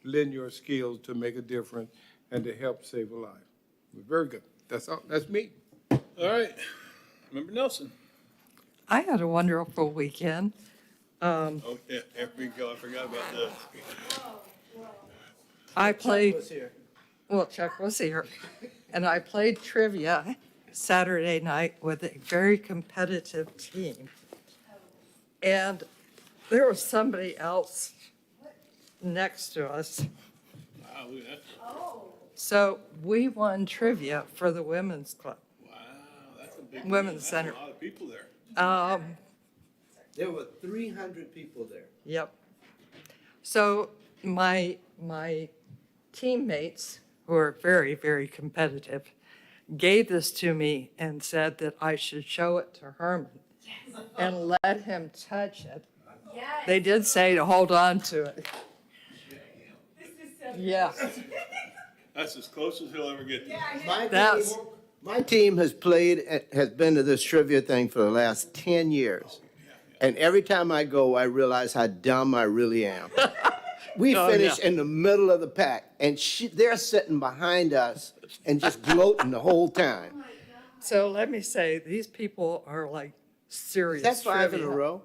lend your skills to make a difference and to help save a life. Very good. That's all. That's me. All right. Member Nelson. I had a wonderful weekend. Oh, yeah, there we go. I forgot about this. I played. Well, Chuck was here, and I played trivia Saturday night with a very competitive team. And there was somebody else next to us. Wow, look at that. So we won trivia for the women's club. Wow, that's a big Women's deal. Center. That's a lot of people there. There were 300 people there. Yep. So my teammates, who are very, very competitive, gave this to me and said that I should show it to Herman and let him touch it. They did say to hold on to it. Yeah. That's as close as he'll ever get to it. My team has been to this trivia thing for the last 10 years. And every time I go, I realize how dumb I really am. We finished in the middle of the pack, and they're sitting behind us and just gloating the whole time. So let me say, these people are like serious. That's 5 in a trivia. row.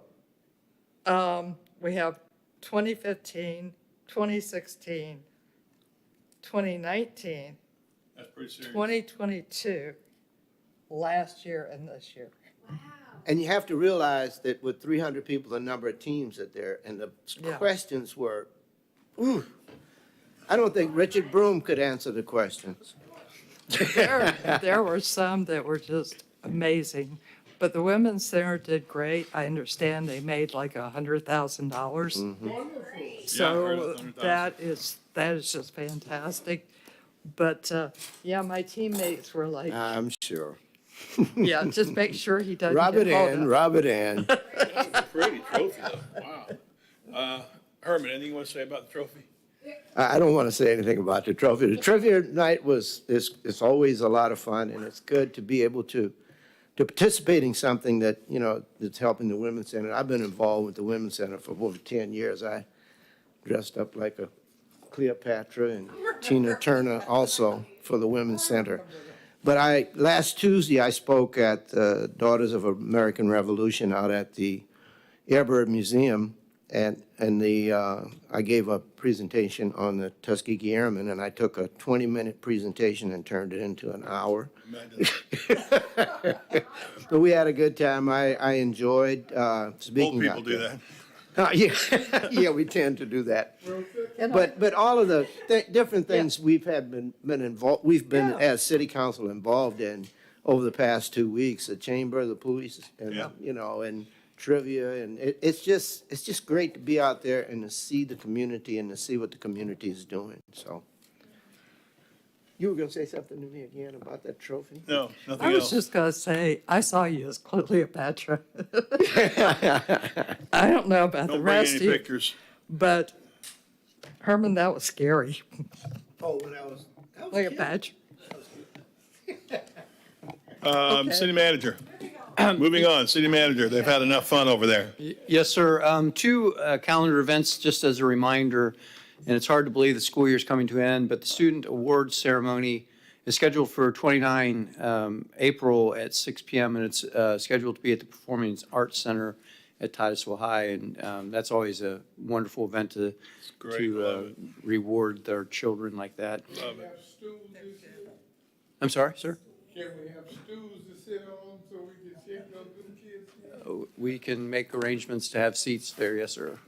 We have 2015, 2016, 2019, That's pretty serious. 2022, last year and this year. And you have to realize that with 300 people, the number of teams that there, and the questions were, ooh, I don't think Richard Broom could answer the questions. There were some that were just amazing, but the Women's Center did great. I understand they made like $100,000. So that is just fantastic. But yeah, my teammates were like, I'm sure. yeah, just make sure he doesn't Rub it get hold in, of. rub it in. That's a pretty trophy, though. Wow. Herman, anything you want to say about the trophy? I don't want to say anything about the trophy. The trivia night it's always a lot of fun, and it's good to be able to participate in something that, you know, that's helping the Women's Center. I've been involved with the Women's Center for over 10 years. I dressed up like a Cleopatra and Tina Turner also for the Women's Center. But last Tuesday, I spoke at the Daughters of American Revolution out at the Airbird Museum, and I gave a presentation on the Tuskegee Airmen, and I took a 20-minute presentation and turned it into an hour. But we had a good time. I enjoyed speaking. Old people out do there. that. Yeah, we tend to do that. But all of the different things we've been involved, we've been as city council involved in over the past 2 weeks, the chamber, the police, and you know, and trivia, and it's just great to be out there and to see the community and to see what the community is doing. So. You were going to say something to me again about that trophy? No, nothing I was else. just going to say, I saw you as Cleopatra. I don't know about the Don't bring rest of any you, pictures. but Herman, that was scary. Oh, when I was Cleopatra. City manager. Moving on, city manager. They've had enough fun over there. Yes, sir. Two calendar events, just as a reminder, and it's hard to believe the school year is coming to an end, but the student awards ceremony is scheduled for 29 April at 6 p.m., and it's scheduled to be at the Performing Arts Center at Titusville High, and that's always a wonderful event to reward their children like that. Love it. I'm sorry, sir? Can we have stools to sit on so we can shake those little kids? We can make arrangements to have seats there, yes, sir.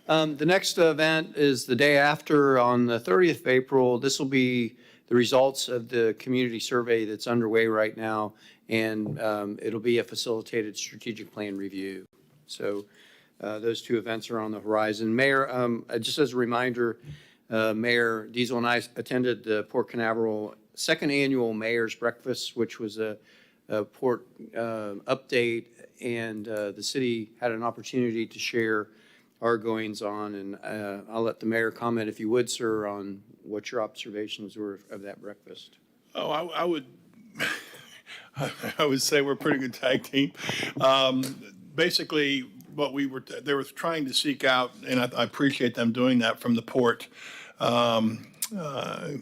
The next event is the day after, on the 30th of April. This will be the results of the community survey that's underway right now, and it'll be a facilitated strategic plan review. So those two events are on the horizon. Mayor, just as a reminder, Mayor Diesel and I attended the Port Canaveral second annual Mayor's Breakfast, which was a port update, and the city had an opportunity to share our goings on, and I'll let the mayor comment, if you would, sir, on what your observations were of that breakfast. Oh, I would, I would say we're a pretty good tag team. Basically, what they were trying to seek out, and I appreciate them doing that from the port.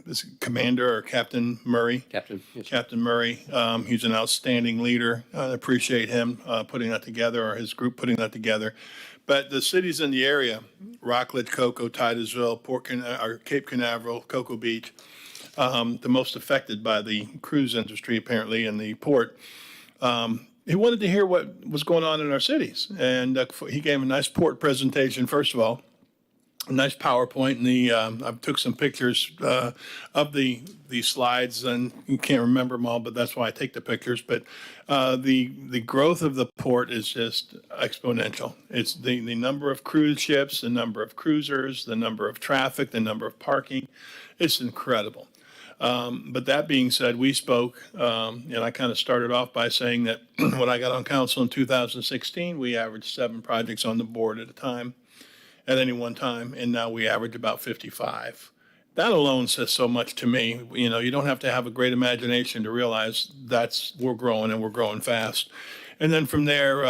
This Commander or Captain Murray. Captain. Yes, Captain Murray. He's an outstanding leader. I appreciate him putting that together, or his group putting that together. But the cities in the area, Rockledge, Cocoa, Titusville, Cape Canaveral, Cocoa Beach, the most affected by the cruise industry, apparently, in the port. He wanted to hear what was going on in our cities. And he gave a nice port presentation, first of all. a nice PowerPoint, and I took some pictures of the slides, and you can't remember them all, but that's why I take the pictures. But the growth of the port is just exponential. It's the number of cruise ships, the number of cruisers, the number of traffic, the number of parking. It's incredible. But that being said, we spoke, and I kind of started off by saying that when I got on council in 2016, we averaged 7 projects on the board at a time, at any one time, and now we average about 55. That alone says so much to me. You know, you don't have to have a great imagination to realize we're growing, and we're growing fast. And then from there,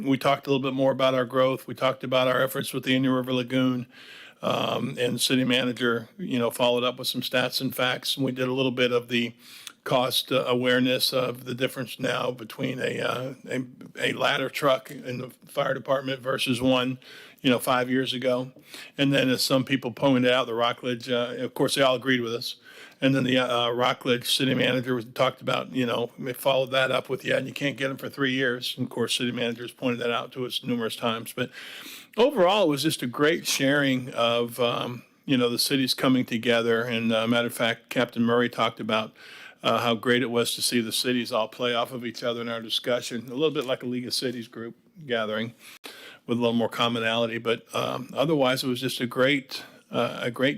we talked a little bit more about our growth. We talked about our efforts with the Indian River Lagoon. And the city manager, followed up with some stats and facts. And we did a little bit of the cost awareness of the difference now between a ladder truck in the fire department versus one, 5 years ago. And then as some people pointed out, the Rockledge, of course, they all agreed with us. And then the Rockledge city manager talked about, they followed that up with, and you can't get them for 3 years. And of course, city managers pointed that out to us numerous times. But overall, it was just a great sharing of, the cities coming together. And matter of fact, Captain Murray talked about how great it was to see the cities all play off of each other in our discussion, a little bit like a League of Cities group gathering with a little more commonality. But otherwise, it was just a great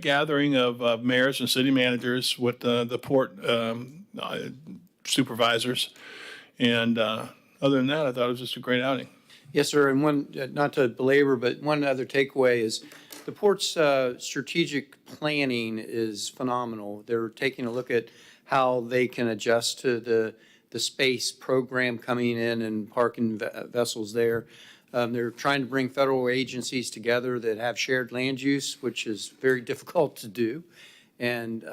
gathering of mayors and city managers with the port supervisors. And other than that, I thought it was just a great outing. Yes, sir. And one, not to belabor, but one other takeaway is the port's strategic planning is phenomenal. They're taking a look at how they can adjust to the space program coming in and parking vessels there. They're trying to bring federal agencies together that have shared land use, which is very difficult to do. And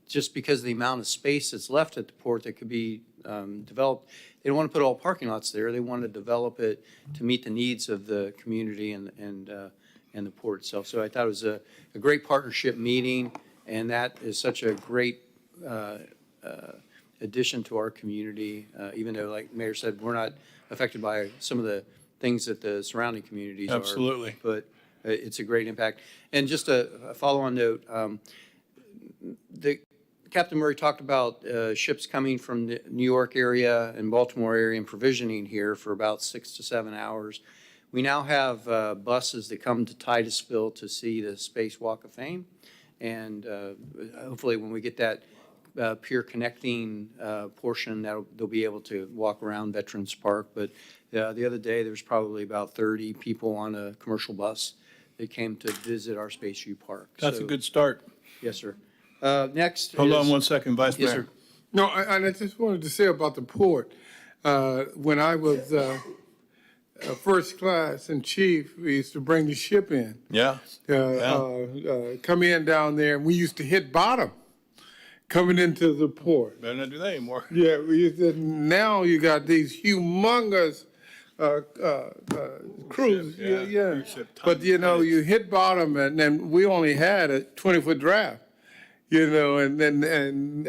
just because of the amount of space that's left at the port that could be developed, they don't want to put all parking lots there. They want to develop it to meet the needs of the community and the port itself. So I thought it was a great partnership meeting, and that is such a great addition to our community, even though, like Mayor said, we're not affected by some of the things that the surrounding communities are. Absolutely. But it's a great impact. And just a follow-on note, Captain Murray talked about ships coming from the New York area and Baltimore area and provisioning here for about 6 to 7 hours. We now have buses that come to Titusville to see the Space Walk of Fame. And hopefully when we get that pier connecting portion, they'll be able to walk around Veterans Park. But the other day, there was probably about 30 people on a commercial bus that came to visit our Space U Park. That's a good start. Yes, sir. Next. Hold on 1 second, Vice Mayor. Yes, sir. No, and I just wanted to say about the port. When I was first class and chief, we used to bring the ship in. Yeah. Come in down there, and we used to hit bottom coming into the port. Better not do that anymore. Yeah, now you got these humongous cruise. Yeah. But you hit bottom, and then we only had a 20-foot draft. And then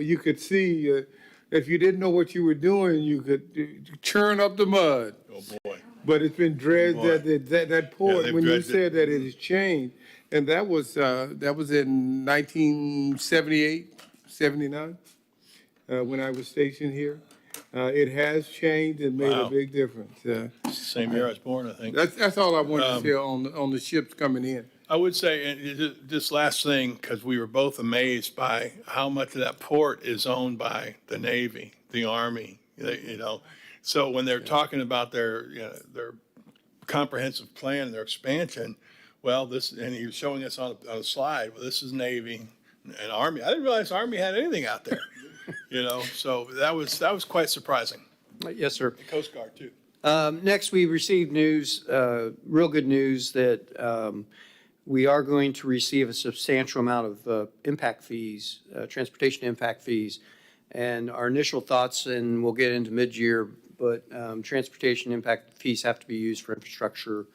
you could see if you didn't know what you were doing, you could churn up the mud. Oh boy! But it's been dredged that port. they've When you dredged it. said that it has changed, and that was in 1978, 79, when I was stationed here. It has changed and made a big difference. It's the same year I was born, I think. That's all I wanted to say on the ships coming in. I would say, and this last thing, because we were both amazed by how much of that port is owned by the Navy, the Army, So when they're talking about their comprehensive plan and their expansion, and he was showing us on a slide, this is Navy and Army. I didn't realize Army had anything out there, So that was quite surprising. Yes, sir. The Coast Guard, too. Next, we received news, real good news, that we are going to receive a substantial amount of impact fees, transportation impact fees. And our initial thoughts, and we'll get into mid-year, but transportation impact fees have to be used for infrastructure.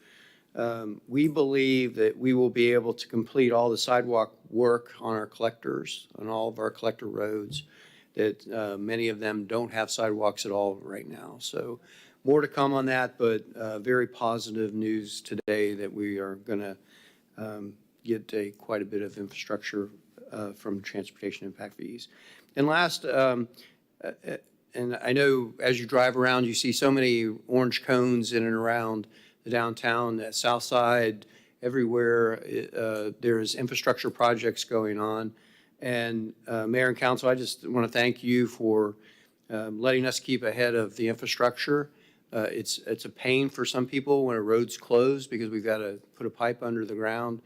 We believe that we will be able to complete all the sidewalk work on our collectors, on all of our collector roads, that many of them don't have sidewalks at all right now. So more to come on that, but very positive news today that we are going to get quite a bit of infrastructure from transportation impact fees. And last, and I know as you drive around, you see so many orange cones in and around the downtown, that south side, everywhere. There's infrastructure projects going on. And Mayor and Council, I just want to thank you for letting us keep ahead of the infrastructure. It's a pain for some people when a road's closed because we've got to put a pipe under the ground.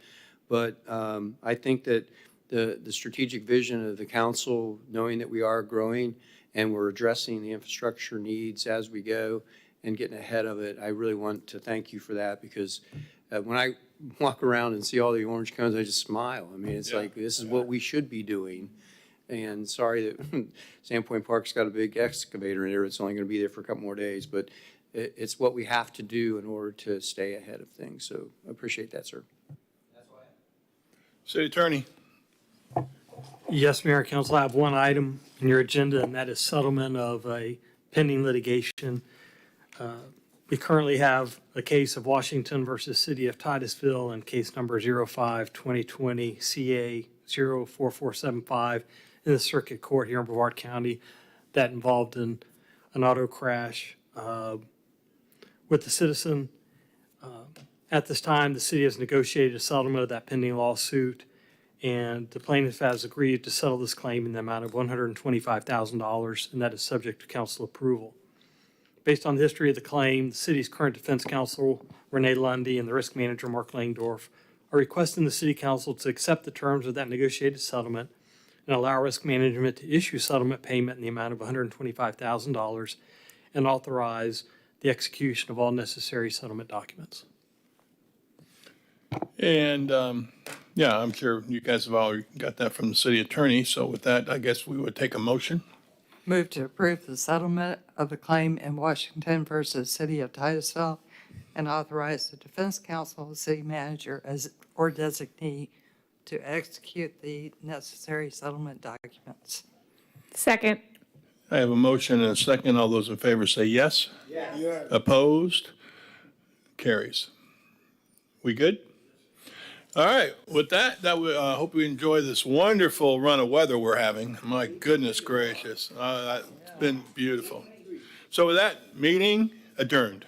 But I think that the strategic vision of the council, knowing that we are growing and we're addressing the infrastructure needs as we go and getting ahead of it, I really want to thank you for that, because when I walk around and see all the orange cones, I just smile. I mean, it's like, this is what we should be doing. And sorry that Sandpoint Park's got a big excavator in there. It's only going to be there for a couple more days, but it's what we have to do in order to stay ahead of things. So I appreciate that, sir. City Attorney. Yes, Mayor and Council, I have one item in your agenda, and that is settlement of a pending litigation. We currently have a case of Washington versus City of Titusville and case number 05-2020 CA 04475 in the Circuit Court here in Brevard County that involved an auto crash with the citizen. At this time, the city has negotiated a settlement of that pending lawsuit, and the plaintiff has agreed to settle this claim in the amount of $125,000, and that is subject to council approval. Based on the history of the claim, the city's current defense counsel, Renee Lundy, and the risk manager, Mark Langdorf, are requesting the city council to accept the terms of that negotiated settlement and allow risk management to issue settlement payment in the amount of $125,000 and authorize the execution of all necessary settlement documents. And, yeah, I'm sure you guys have already got that from the city attorney. So with that, I guess we would take a motion. Move to approve the settlement of the claim in Washington versus City of Titusville and authorize the defense counsel, the city manager, or designee to execute the necessary settlement documents. Second. I have a motion and a second. All those in favor say yes. Yes. Opposed? Carries. We good? All right. With that, I hope we enjoy this wonderful run of weather we're having. My goodness gracious. It's been beautiful. So with that, meeting adjourned.